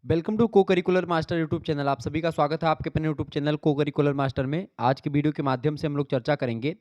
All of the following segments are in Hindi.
वेलकम टू को करिकुलर मास्टर यूट्यूब चैनल। आप सभी का स्वागत है आपके अपने यूट्यूब चैनल को करिकुलर मास्टर में। आज की वीडियो के माध्यम से हम लोग चर्चा करेंगे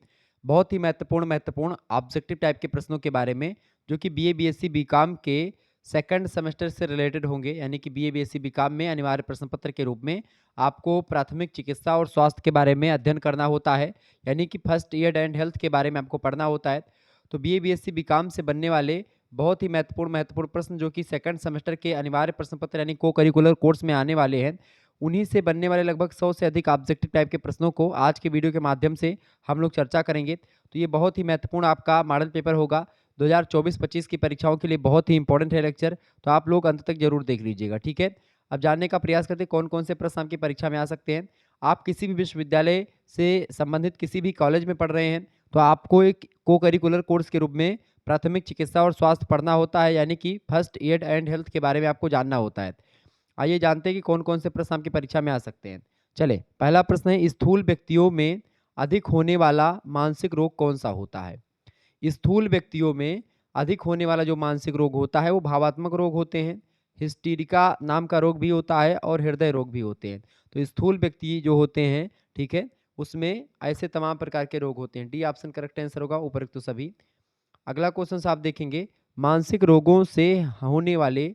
बहुत ही महत्वपूर्ण ऑब्जेक्टिव टाइप के प्रश्नों के बारे में, जो कि बीए बीएससी बीकॉम के सेकंड सेमेस्टर से रिलेटेड होंगे। यानी कि बीए बीएससी बीकॉम में अनिवार्य प्रश्न पत्र के रूप में आपको प्राथमिक चिकित्सा और स्वास्थ्य के बारे में अध्ययन करना होता है, यानी कि फर्स्ट एड एंड हेल्थ के बारे में आपको पढ़ना होता है। तो बीए बीएससी बीकॉम से बनने वाले बहुत ही महत्वपूर्ण प्रश्न, जो कि सेकंड सेमेस्टर के अनिवार्य प्रश्न पत्र यानी को करिकुलर कोर्स में आने वाले हैं, उन्हीं से बनने वाले लगभग 100 से अधिक ऑब्जेक्टिव टाइप के प्रश्नों को आज के वीडियो के माध्यम से हम लोग चर्चा करेंगे। तो ये बहुत ही महत्वपूर्ण आपका मॉडल पेपर होगा 2024-25 की परीक्षाओं के लिए। बहुत ही इंपॉर्टेंट है लेक्चर, तो आप लोग अंत तक जरूर देख लीजिएगा, ठीक है। अब जानने का प्रयास करते हैं कौन कौन से प्रश्न आपकी परीक्षा में आ सकते हैं। आप किसी भी विश्वविद्यालय से संबंधित किसी भी कॉलेज में पढ़ रहे हैं तो आपको एक को करिकुलर कोर्स के रूप में प्राथमिक चिकित्सा और स्वास्थ्य पढ़ना होता है, यानी कि फर्स्ट एड एंड हेल्थ के बारे में आपको जानना होता है। आइए जानते हैं कि कौन कौन से प्रश्न आपकी परीक्षा में आ सकते हैं। चले, पहला प्रश्न है, स्थूल व्यक्तियों में अधिक होने वाला मानसिक रोग कौन सा होता है। स्थूल व्यक्तियों में अधिक होने वाला जो मानसिक रोग होता है वो भावात्मक रोग होते हैं। हिस्टीरिका नाम का रोग भी होता है और हृदय रोग भी होते हैं। तो स्थूल व्यक्ति जो होते हैं, ठीक है, उसमें ऐसे तमाम प्रकार के रोग होते हैं। डी ऑप्शन करेक्ट आंसर होगा, उपरोक्त तो सभी। अगला क्वेश्चन आप देखेंगे, मानसिक रोगों से होने वाले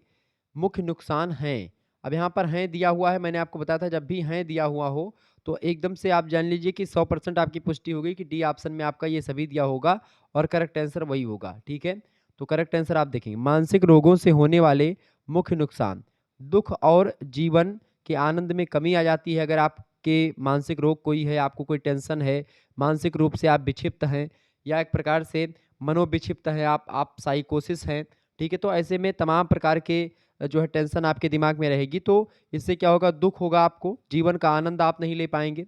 मुख्य नुकसान हैं। अब यहाँ पर हैं दिया हुआ है, मैंने आपको बताया था जब भी हैं दिया हुआ हो तो एकदम से आप जान लीजिए कि 100% आपकी पुष्टि हो गई कि डी ऑप्शन में आपका ये सभी दिया होगा और करेक्ट आंसर वही होगा, ठीक है। तो करेक्ट आंसर आप देखेंगे, मानसिक रोगों से होने वाले मुख्य नुकसान, दुख और जीवन के आनंद में कमी आ जाती है। अगर आपके मानसिक रोग कोई है, आपको कोई टेंशन है, मानसिक रूप से आप विक्षिप्त हैं या एक प्रकार से मनोविक्षिप्त हैं, आप साइकोसिस हैं, ठीक है, तो ऐसे में तमाम प्रकार के जो है टेंशन आपके दिमाग में रहेगी, तो इससे क्या होगा, दुख होगा, आपको जीवन का आनंद आप नहीं ले पाएंगे।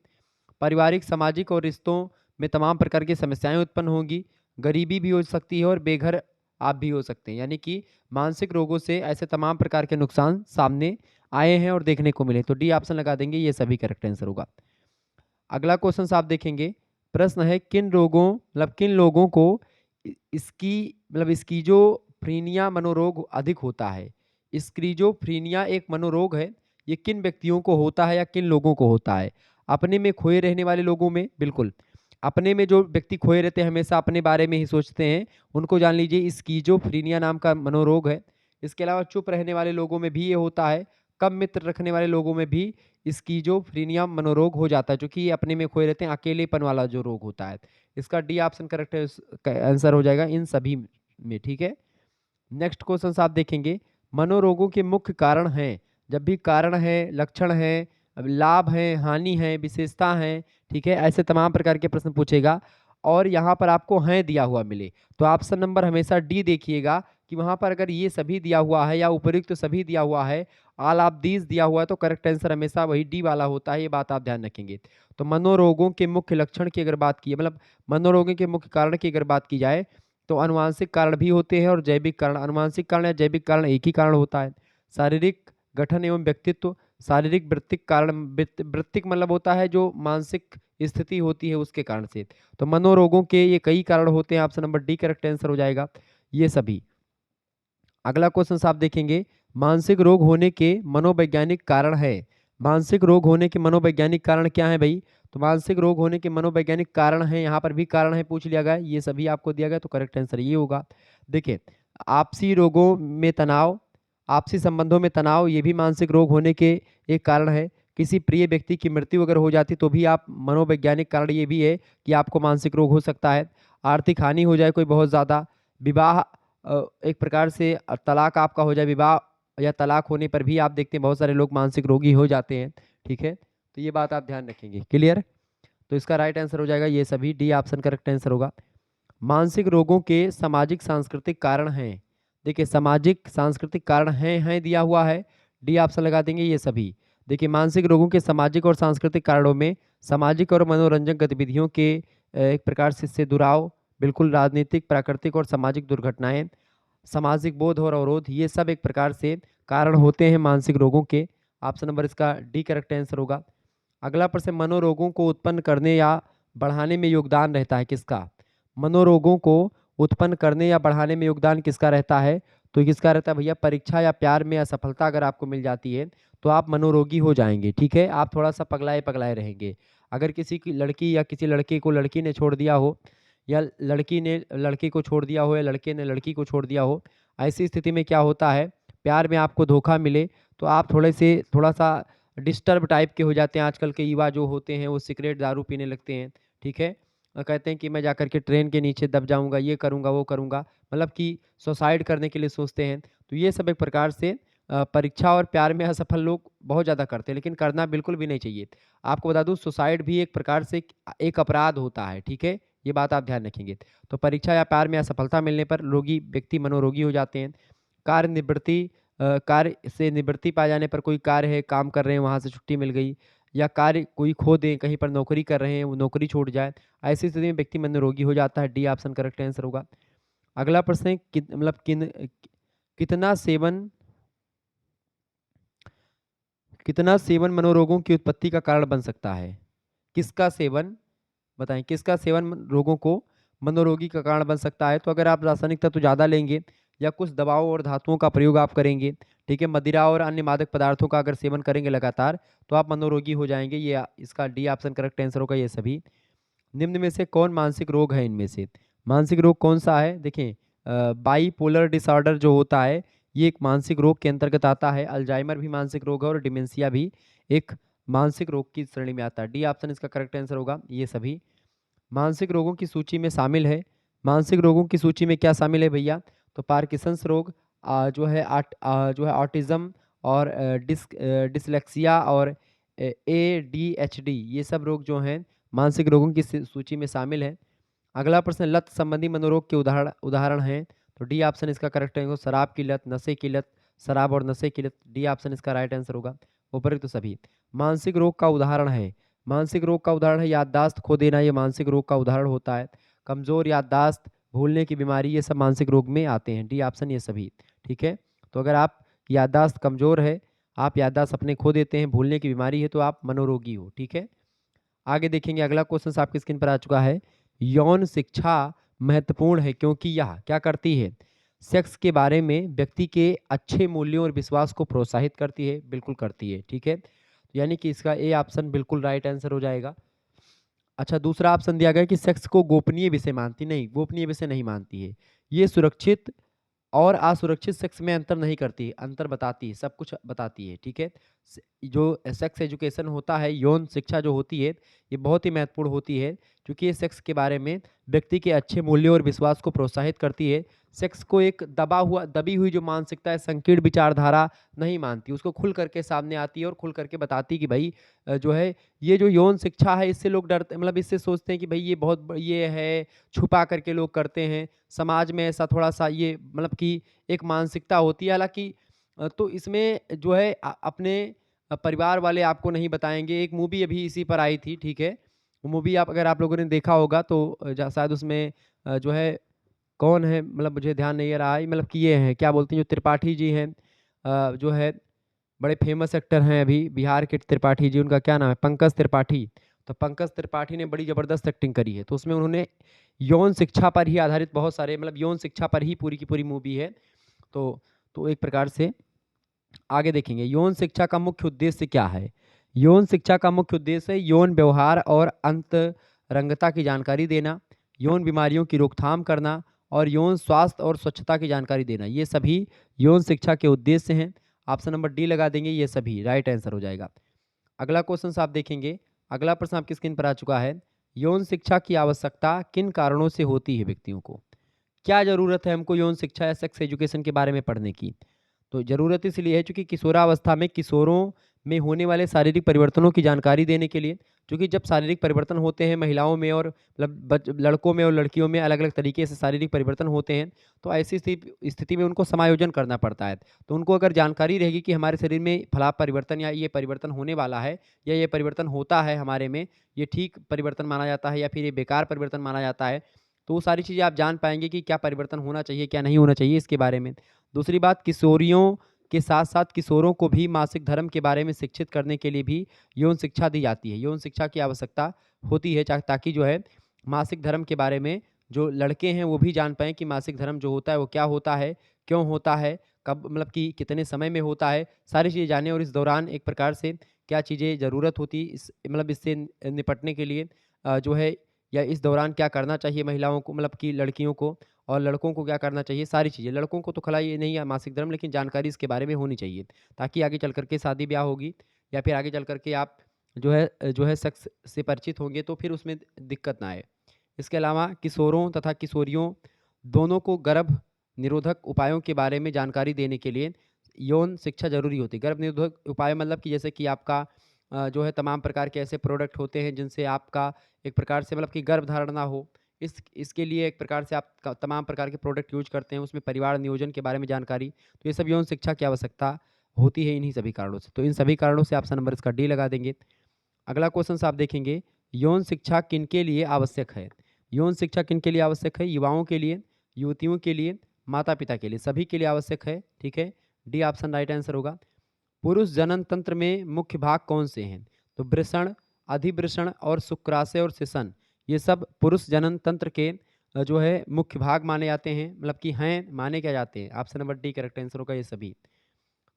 पारिवारिक, सामाजिक और रिश्तों में तमाम प्रकार की समस्याएं उत्पन्न होंगी। गरीबी भी हो सकती है और बेघर आप भी हो सकते हैं। यानी कि मानसिक रोगों से ऐसे तमाम प्रकार के नुकसान सामने आए हैं और देखने को मिले। तो डी ऑप्शन लगा देंगे, ये सभी करेक्ट आंसर होगा। अगला क्वेश्चन आप देखेंगे, प्रश्न है, किन लोगों को इसकी स्कीजोफ्रीनिया मनोरोग अधिक होता है। स्कीजोफ्रीनिया एक मनोरोग है, ये किन व्यक्तियों को होता है या किन लोगों को होता है। अपने में खोए रहने वाले लोगों में, बिल्कुल अपने में जो व्यक्ति खोए रहते हैं, हमेशा अपने बारे में ही सोचते हैं, उनको जान लीजिए स्कीजोफ्रीनिया नाम का मनोरोग है। इसके अलावा चुप रहने वाले लोगों में भी ये होता है, कम मित्र रखने वाले लोगों में भी स्कीजोफ्रीनिया मनोरोग हो जाता है, जो कि अपने में खोए रहते हैं, अकेलेपन वाला जो रोग होता है। इसका डी ऑप्शन करेक्ट आंसर हो जाएगा इन सभी में, ठीक है। नेक्स्ट क्वेश्चन आप देखेंगे, मनोरोगों के मुख्य कारण हैं। जब भी कारण है, लक्षण है, लाभ है, हानि है, विशेषता है, ठीक है, ऐसे तमाम प्रकार के प्रश्न पूछेगा। और यहाँ पर आपको हैं दिया हुआ मिले तो ऑप्शन नंबर हमेशा डी देखिएगा कि वहाँ पर अगर ये सभी दिया हुआ है या उपयुक्त तो सभी दिया हुआ है, ऑल ऑफ दीज दिया हुआ है, तो करेक्ट आंसर हमेशा वही डी वाला होता है। ये बात आप ध्यान रखेंगे। तो मनोरोगों के मुख्य लक्षण की अगर बात की, मतलब मनोरोगों के मुख्य कारण की अगर बात की जाए, तो अनुवांशिक कारण भी होते हैं और जैविक कारण। अनुवांशिक कारण या जैविक कारण एक ही कारण होता है। शारीरिक गठन एवं व्यक्तित्व, शारीरिक वृत्तिक कारण, वृत्तिक मतलब होता है जो मानसिक स्थिति होती है उसके कारण से। तो मनोरोगों के ये कई कारण होते हैं, option number D correct answer हो जाएगा, ये सभी। अगला क्वेश्चन आप देखेंगे, मानसिक रोग होने के मनोवैज्ञानिक कारण है। मानसिक रोग होने के मनोवैज्ञानिक कारण क्या है भाई। तो मानसिक रोग होने के मनोवैज्ञानिक कारण है, यहाँ पर भी कारण है पूछ लिया गया, ये सभी आपको दिया गया, तो करेक्ट आंसर ये होगा। देखिए, आपसी रोगों में तनाव, आपसी संबंधों में तनाव, ये भी मानसिक रोग होने के एक कारण है। किसी प्रिय व्यक्ति की मृत्यु अगर हो जाती तो भी आप, मनोवैज्ञानिक कारण ये भी है कि आपको मानसिक रोग हो सकता है। आर्थिक हानि हो जाए कोई बहुत ज़्यादा, विवाह एक प्रकार से तलाक आपका हो जाए, विवाह या तलाक होने पर भी आप देखते हैं बहुत सारे लोग मानसिक रोगी हो जाते हैं, ठीक है। तो ये बात आप ध्यान रखेंगे, क्लियर। तो इसका राइट आंसर हो जाएगा ये सभी, डी ऑप्शन करेक्ट आंसर होगा। मानसिक रोगों के सामाजिक सांस्कृतिक कारण हैं। देखिए, सामाजिक सांस्कृतिक कारण हैं दिया हुआ है, डी ऑप्शन लगा देंगे, ये सभी। देखिए, मानसिक रोगों के सामाजिक और सांस्कृतिक कारणों में सामाजिक और मनोरंजक गतिविधियों के एक प्रकार से दुराव, बिल्कुल राजनीतिक, प्राकृतिक और सामाजिक दुर्घटनाएं, सामाजिक बोध और अवरोध, ये सब एक प्रकार से कारण होते हैं मानसिक रोगों के। ऑप्शन नंबर इसका डी करेक्ट आंसर होगा। अगला प्रश्न, मनोरोगों को उत्पन्न करने या बढ़ाने में योगदान रहता है किसका। मनोरोगों को उत्पन्न करने या बढ़ाने में योगदान किसका रहता है। तो किसका रहता है भैया, परीक्षा या प्यार में असफलता अगर आपको मिल जाती है तो आप मनोरोगी हो जाएंगे, ठीक है, आप थोड़ा सा पगलाए पगलाए रहेंगे। अगर किसी की लड़की या किसी लड़के को लड़की ने छोड़ दिया हो, या लड़की ने लड़के को छोड़ दिया हो, या लड़के ने लड़की को छोड़ दिया हो, ऐसी स्थिति में क्या होता है, प्यार में आपको धोखा मिले तो आप थोड़ा सा डिस्टर्ब टाइप के हो जाते हैं। आजकल के युवा जो होते हैं वो सिगरेट दारू पीने लगते हैं, ठीक है, कहते हैं कि मैं जाकर के ट्रेन के नीचे दब जाऊंगा, ये करूंगा वो करूंगा, मतलब कि सुसाइड करने के लिए सोचते हैं। तो ये सब एक प्रकार से परीक्षा और प्यार में असफल लोग बहुत ज़्यादा करते हैं, लेकिन करना बिल्कुल भी नहीं चाहिए। आपको बता दूं, सुसाइड भी एक प्रकार से एक अपराध होता है, ठीक है, ये बात आप ध्यान रखेंगे। तो परीक्षा या प्यार में असफलता मिलने पर रोगी व्यक्ति मनोरोगी हो जाते हैं। कार्य से निवृत्ति पा जाने पर, कोई कार्य है, काम कर रहे हैं, वहाँ से छुट्टी मिल गई, या कार्य कोई खो दें, कहीं पर नौकरी कर रहे हैं, वो नौकरी छूट जाए, ऐसी स्थिति में व्यक्ति मनोरोगी हो जाता है। डी ऑप्शन करेक्ट आंसर होगा। अगला प्रश्न है कितना सेवन कितना सेवन मनोरोगों की उत्पत्ति का कारण बन सकता है। किसका सेवन, बताएं, किसका सेवन रोगों को मनोरोगी का कारण बन सकता है। तो अगर आप रासायनिक तत्व ज़्यादा लेंगे या कुछ दवाओं और धातुओं का प्रयोग आप करेंगे, ठीक है, मदिरा और अन्य मादक पदार्थों का अगर सेवन करेंगे लगातार, तो आप मनोरोगी हो जाएंगे। ये इसका डी ऑप्शन करेक्ट आंसर होगा, ये सभी। निम्न में से कौन मानसिक रोग है, इनमें से मानसिक रोग कौन सा है, देखें, बाईपोलर डिसऑर्डर जो होता है ये एक मानसिक रोग के अंतर्गत आता है। अल्जाइमर भी मानसिक रोग है और डिमेंशिया भी एक मानसिक रोग की श्रेणी में आता है। डी ऑप्शन इसका करेक्ट आंसर होगा, ये सभी मानसिक रोगों की सूची में शामिल है। मानसिक रोगों की सूची में क्या शामिल है भैया, तो पार्किंसंस रोग, जो है ऑटिज्म, और डिसलेक्सिया, और ADHD, ये सब रोग जो हैं मानसिक रोगों की सूची में शामिल है। अगला प्रश्न, लत संबंधी मनोरोग के उदाहरण उदाहरण हैं। तो डी ऑप्शन इसका करेक्ट है, शराब की लत, नशे की लत, शराब और नशे की लत, डी ऑप्शन इसका राइट आंसर होगा। उपरोक्त सभी मानसिक रोग का उदाहरण है। मानसिक रोग का उदाहरण है याददाश्त खो देना, ये मानसिक रोग का उदाहरण होता है। कमजोर याददाश्त, भूलने की बीमारी, ये सब मानसिक रोग में आते हैं। डी ऑप्शन ये सभी, ठीक है। तो अगर आप याददाश्त कमजोर है, आप याददाश्त अपने खो देते हैं, भूलने की बीमारी है, तो आप मनोरोगी हो, ठीक है। आगे देखेंगे, अगला क्वेश्चन आपकी स्क्रीन पर आ चुका है। यौन शिक्षा महत्वपूर्ण है क्योंकि यह क्या करती है, सेक्स के बारे में व्यक्ति के अच्छे मूल्यों और विश्वास को प्रोत्साहित करती है। बिल्कुल करती है, ठीक है, तो यानी कि इसका ए ऑप्शन बिल्कुल राइट आंसर हो जाएगा। अच्छा, दूसरा ऑप्शन दिया गया कि सेक्स को गोपनीय विषय मानती, नहीं, गोपनीय विषय नहीं मानती है। ये सुरक्षित और असुरक्षित सेक्स में अंतर नहीं करती है, अंतर बताती है, सब कुछ बताती है, ठीक है। जो सेक्स एजुकेशन होता है, यौन शिक्षा जो होती है, ये बहुत ही महत्वपूर्ण होती है, क्योंकि ये सेक्स के बारे में व्यक्ति के अच्छे मूल्यों और विश्वास को प्रोत्साहित करती है। सेक्स को एक दबी हुई जो मानसिकता है, संकीर्ण विचारधारा नहीं मानती, उसको खुल करके सामने आती है और खुल करके बताती कि भाई जो है, ये जो यौन शिक्षा है, इससे लोग डरते, मतलब इससे सोचते हैं कि भाई ये है, छुपा करके लोग करते हैं, समाज में ऐसा थोड़ा सा ये मतलब कि एक मानसिकता होती है। हालांकि तो इसमें जो है अपने परिवार वाले आपको नहीं बताएंगे। एक मूवी अभी इसी पर आई थी, ठीक है, वो मूवी अगर आप लोगों ने देखा होगा तो शायद उसमें जो है, कौन है, मतलब मुझे ध्यान नहीं आ रहा है, मतलब कि ये हैं, क्या बोलते हैं, जो त्रिपाठी जी हैं, जो है बड़े फेमस एक्टर हैं अभी बिहार के, त्रिपाठी जी, उनका क्या नाम है, पंकज त्रिपाठी। तो पंकज त्रिपाठी ने बड़ी ज़बरदस्त एक्टिंग करी है, तो उसमें उन्होंने यौन शिक्षा पर ही आधारित बहुत सारे, मतलब यौन शिक्षा पर ही पूरी की पूरी मूवी है। तो एक प्रकार से आगे देखेंगे, यौन शिक्षा का मुख्य उद्देश्य क्या है। यौन शिक्षा का मुख्य उद्देश्य है यौन व्यवहार और अंतरंगता की जानकारी देना, यौन बीमारियों की रोकथाम करना, और यौन स्वास्थ्य और स्वच्छता की जानकारी देना। ये सभी यौन शिक्षा के उद्देश्य हैं। ऑप्शन नंबर डी लगा देंगे, ये सभी राइट आंसर हो जाएगा। अगला क्वेश्चन आप देखेंगे, अगला प्रश्न आपकी स्क्रीन पर आ चुका है। यौन शिक्षा की आवश्यकता किन कारणों से होती है व्यक्तियों को, क्या जरूरत है हमको यौन शिक्षा या सेक्स एजुकेशन के बारे में पढ़ने की। तो ज़रूरत इसलिए है क्योंकि किशोरावस्था में किशोरों में होने वाले शारीरिक परिवर्तनों की जानकारी देने के लिए, क्योंकि जब शारीरिक परिवर्तन होते हैं महिलाओं में और मतलब लड़कों में और लड़कियों में अलग अलग तरीके से शारीरिक परिवर्तन होते हैं, तो ऐसी स्थिति में उनको समायोजन करना पड़ता है। तो उनको अगर जानकारी रहेगी कि हमारे शरीर में फला परिवर्तन या ये परिवर्तन होने वाला है, या ये परिवर्तन होता है हमारे में, ये ठीक परिवर्तन माना जाता है या फिर ये बेकार परिवर्तन माना जाता है, तो वो सारी चीज़ें आप जान पाएंगे कि क्या परिवर्तन होना चाहिए, क्या नहीं होना चाहिए इसके बारे में। दूसरी बात, किशोरियों के साथ साथ किशोरों को भी मासिक धर्म के बारे में शिक्षित करने के लिए भी यौन शिक्षा दी जाती है। यौन शिक्षा की आवश्यकता होती है ताकि जो है मासिक धर्म के बारे में जो लड़के हैं वो भी जान पाएँ कि मासिक धर्म जो होता है वो क्या होता है, क्यों होता है, कब मतलब कि कितने समय में होता है, सारी चीज़ें जानें और इस दौरान एक प्रकार से क्या चीज़ें ज़रूरत होती इस मतलब इससे निपटने के लिए जो है या इस दौरान क्या करना चाहिए महिलाओं को मतलब कि लड़कियों को और लड़कों को क्या करना चाहिए, सारी चीज़ें। लड़कों को तो खला ये नहीं है मासिक धर्म, लेकिन जानकारी इसके बारे में होनी चाहिए, ताकि आगे चल कर के शादी-ब्याह होगी या फिर आगे चल कर के आप जो है शख्स से परिचित होंगे तो फिर उसमें दिक्कत ना आए। इसके अलावा किशोरों तथा किशोरियों दोनों को गर्भ निरोधक उपायों के बारे में जानकारी देने के लिए यौन शिक्षा ज़रूरी होती है। गर्भ निरोधक उपाय मतलब कि जैसे कि आपका जो है तमाम प्रकार के ऐसे प्रोडक्ट होते हैं जिनसे आपका एक प्रकार से मतलब कि गर्भधारण ना हो। इसके लिए एक प्रकार से आप क तमाम प्रकार के प्रोडक्ट यूज़ करते हैं, उसमें परिवार नियोजन के बारे में जानकारी, तो ये सब यौन शिक्षा की आवश्यकता होती है इन्हीं सभी कारणों से। तो इन सभी कारणों से ऑप्शन नंबर इसका डी लगा देंगे। अगला क्वेश्चन आप देखेंगे, यौन शिक्षा किनके लिए आवश्यक है? यौन शिक्षा किनके लिए आवश्यक है? युवाओं के लिए, युवतियों के लिए, माता-पिता के लिए, सभी के लिए आवश्यक है, ठीक है? डी ऑप्शन राइट आंसर होगा। पुरुष जनन तंत्र में मुख्य भाग कौन से हैं? तो वृषण, अधिवृषण और शुक्राशय और शिशन, ये सब पुरुष जनन तंत्र के जो है मुख्य भाग माने जाते हैं, मतलब कि हैं, माने क्या जाते हैं? Option number D correct answer होगा ये सभी।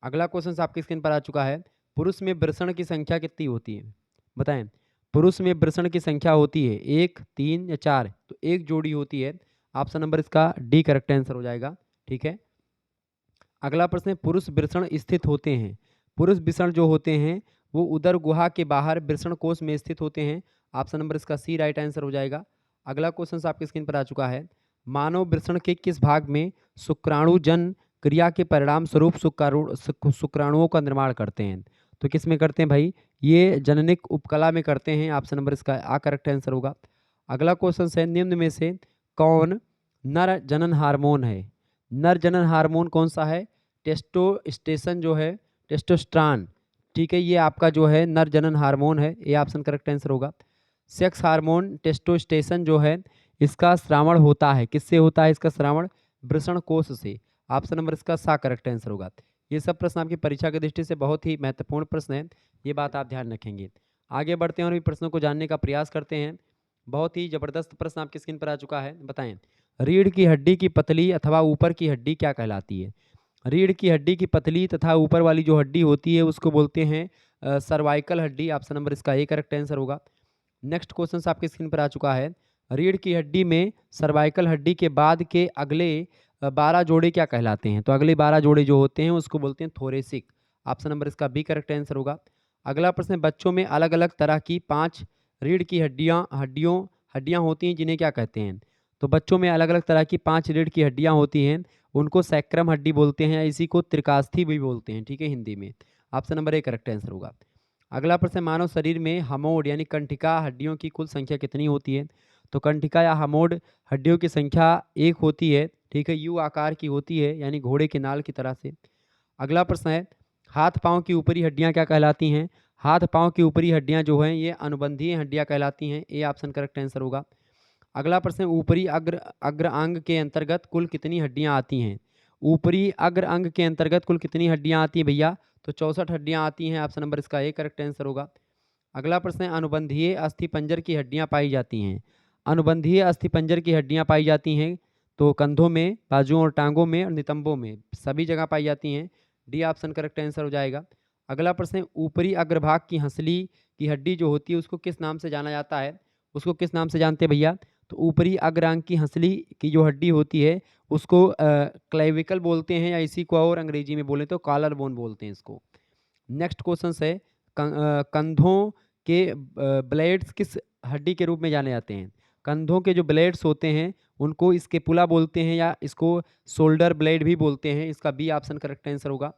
अगला क्वेश्चन आपकी स्क्रीन पर आ चुका है, पुरुष में वृषण की संख्या कितनी होती है? बताएं। पुरुष में वृषण की संख्या होती है 1, 3 या 4, तो एक जोड़ी होती है। ऑप्शन नंबर इसका डी करेक्ट आंसर हो जाएगा, ठीक है। अगला प्रश्न है, पुरुष वृषण स्थित होते हैं। पुरुष वृषण जो होते हैं वो उदर गुहा के बाहर वृषण कोष में स्थित होते हैं। ऑप्शन नंबर इसका सी राइट आंसर हो जाएगा। अगला क्वेश्चन आपकी स्क्रीन पर आ चुका है, मानव वृषण के किस भाग में शुक्राणु जन क्रिया के परिणाम स्वरूप शुक्राणुओं का निर्माण करते हैं? तो किस में करते हैं भाई? ये जननिक उपकला में करते हैं। ऑप्शन नंबर इसका आ करेक्ट आंसर होगा। अगला क्वेश्चन है, निम्न में से कौन नर जनन हार्मोन है? नर जनन हार्मोन कौन सा है? टेस्टोस्टेरोन जो है, टेस्टोस्टेरोन, ठीक है, ये आपका जो है नर जनन हार्मोन है, ये ऑप्शन करेक्ट आंसर होगा। सेक्स हार्मोन टेस्टोस्टेरोन जो है इसका श्रावण होता है, किससे होता है इसका श्रावण? वृषण कोष से। ऑप्शन नंबर इसका सा करेक्ट आंसर होगा। ये सब प्रश्न आपकी परीक्षा की दृष्टि से बहुत ही महत्वपूर्ण प्रश्न है, ये बात आप ध्यान रखेंगे। आगे बढ़ते हैं और भी प्रश्नों को जानने का प्रयास करते हैं। बहुत ही जबरदस्त प्रश्न आपकी स्क्रीन पर आ चुका है, बताएं। रीढ़ की हड्डी की पतली अथवा ऊपर की हड्डी क्या कहलाती है? रीढ़ की हड्डी की पतली तथा ऊपर वाली जो हड्डी होती है उसको बोलते हैं सर्वाइकल हड्डी। ऑप्शन नंबर इसका ए करेक्ट आंसर होगा। नेक्स्ट क्वेश्चन आपकी स्क्रीन पर आ चुका है, रीढ़ की हड्डी में सर्वाइकल हड्डी के बाद के अगले 12 जोड़े क्या कहलाते हैं? तो अगले 12 जोड़े जो होते हैं उसको बोलते हैं थोरेसिक। ऑप्शन नंबर इसका बी करेक्ट आंसर होगा। अगला प्रश्न, बच्चों में अलग अलग तरह की 5 रीढ़ की हड्डियाँ होती हैं जिन्हें क्या कहते हैं? तो बच्चों में अलग अलग तरह की 5 रीढ़ की हड्डियाँ होती हैं, उनको सैक्रम हड्डी बोलते हैं या इसी को त्रिकास्थी भी बोलते हैं, ठीक है, हिंदी में। Option number A correct answer होगा। अगला प्रश्न, मानव शरीर में हमोड यानी कंठिका हड्डियों की कुल संख्या कितनी होती है? तो कंठिका या हमोड हड्डियों की संख्या 1 होती है, ठीक है, यू आकार की होती है यानी घोड़े के नाल की तरह से। अगला प्रश्न है, हाथ पांव की ऊपरी हड्डियां क्या कहलाती हैं? हाथ पांव की ऊपरी हड्डियां जो हैं ये अनुबंधीय हड्डियां कहलाती हैं, ए ऑप्शन करेक्ट आंसर होगा। अगला प्रश्न, ऊपरी अग्र अग्र अंग के अंतर्गत कुल कितनी हड्डियां आती हैं? ऊपरी अग्र अंग के अंतर्गत कुल कितनी हड्डियां आती हैं भैया? तो 64 हड्डियां आती हैं। ऑप्शन नंबर इसका ए करेक्ट आंसर होगा। अगला प्रश्न है, अनुबंधीय अस्थिपंजर की हड्डियां पाई जाती हैं। अनुबंधीय अस्थिपंजर की हड्डियां पाई जाती हैं तो कंधों में, बाजुओं और टांगों में और नितंबों में, सभी जगह पाई जाती हैं। डी ऑप्शन करेक्ट आंसर हो जाएगा। अगला प्रश्न है, ऊपरी अग्रभाग की हंसली की हड्डी जो होती है उसको किस नाम से जाना जाता है? उसको किस नाम से जानते हैं भैया? तो ऊपरी अग्रांग की हंसली की जो हड्डी होती है उसको क्लेविकल बोलते हैं या इसी को और अंग्रेजी में बोले तो कॉलर बोन बोलते हैं इसको। नेक्स्ट क्वेश्चन है, कंधों के ब्लेड्स किस हड्डी के रूप में जाने जाते हैं? कंधों के जो ब्लेड्स होते हैं उनको स्केपुला बोलते हैं या इसको शोल्डर ब्लेड भी बोलते हैं, इसका बी ऑप्शन करेक्ट आंसर होगा।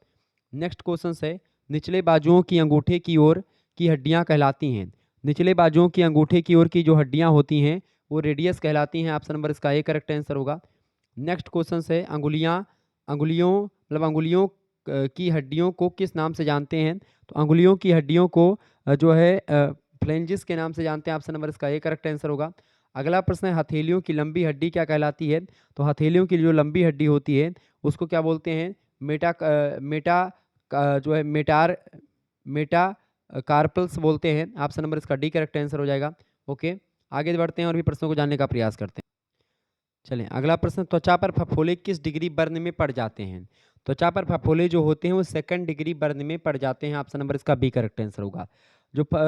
नेक्स्ट क्वेश्चन है, निचले बाजुओं की अंगूठे की ओर की हड्डियां कहलाती हैं। निचले बाजुओं की अंगूठे की ओर की जो हड्डियां होती हैं वो रेडियस कहलाती हैं। ऑप्शन नंबर इसका ए करेक्ट आंसर होगा। नेक्स्ट क्वेश्चन है, अंगुलियों की हड्डियों को किस नाम से जानते हैं? तो अंगुलियों की हड्डियों को जो है फ्लेंजिस के नाम से जानते हैं। ऑप्शन नंबर इसका ए करेक्ट आंसर होगा। अगला प्रश्न है, हथेलियों की लंबी हड्डी क्या कहलाती है? तो हथेलियों की जो लंबी हड्डी होती है उसको क्या बोलते हैं? जो है मेटा कार्पल्स बोलते हैं। ऑप्शन नंबर इसका डी करेक्ट आंसर हो जाएगा। ओके, आगे बढ़ते हैं और भी प्रश्नों को जानने का प्रयास करते हैं। चलें अगला प्रश्न, त्वचा पर फफोले किस डिग्री बर्न में पड़ जाते हैं? त्वचा पर फफोले जो होते हैं वो सेकंड डिग्री बर्न में पड़ जाते हैं। ऑप्शन नंबर इसका बी करेक्ट आंसर होगा।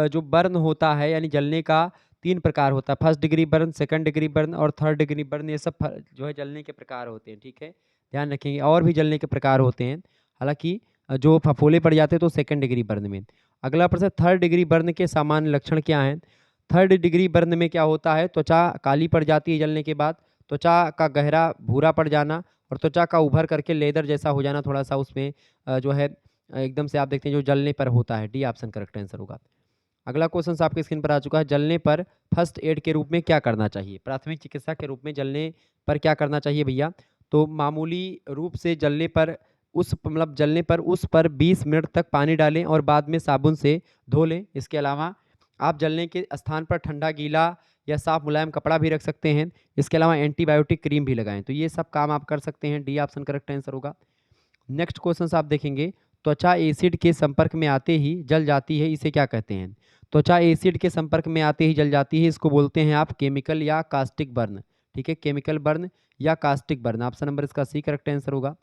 जो बर्न होता है यानी जलने का 3 प्रकार होता है, first degree burn, second degree burn और थर्ड डिग्री बर्न। ये सब जो है जलने के प्रकार होते हैं, ठीक है? ध्यान रखेंगे, और भी जलने के प्रकार होते हैं। हालाँकि जो फफोले पड़ जाते हैं तो सेकंड डिग्री बर्न में। अगला प्रश्न, थर्ड डिग्री बर्न के सामान्य लक्षण क्या हैं? थर्ड डिग्री बर्न में क्या होता है? त्वचा काली पड़ जाती है जलने के बाद, त्वचा का गहरा भूरा पड़ जाना और त्वचा का उभर करके लेदर जैसा हो जाना थोड़ा-सा उसमें जो है एकदम से आप देखते हैं जो जलने पर होता है। डी ऑप्शन करेक्ट आंसर होगा। अगला क्वेश्चन आपके स्क्रीन पर आ चुका है, जलने पर फर्स्ट एड के रूप में क्या करना चाहिए? प्राथमिक चिकित्सा के रूप में जलने पर क्या करना चाहिए भैया? तो मामूली रूप से जलने पर जलने पर उस पर 20 मिनट तक पानी डालें और बाद में साबुन से धो लें। इसके अलावा आप जलने के स्थान पर ठंडा, गीला या साफ मुलायम कपड़ा भी रख सकते हैं। इसके अलावा एंटीबायोटिक क्रीम भी लगाएँ। तो ये सब काम आप कर सकते हैं। डी ऑप्शन करेक्ट आंसर होगा। नेक्स्ट क्वेश्चन आप देखेंगे, त्वचा एसिड के संपर्क में आते ही जल जाती है, इसे क्या कहते हैं? त्वचा एसिड के संपर्क में आते ही जल जाती है, इसको बोलते हैं आप केमिकल या कास्टिक बर्न। ठीक है, केमिकल बर्न या कास्टिक बर्न। ऑप्शन नंबर इसका सी करेक्ट आंसर होगा।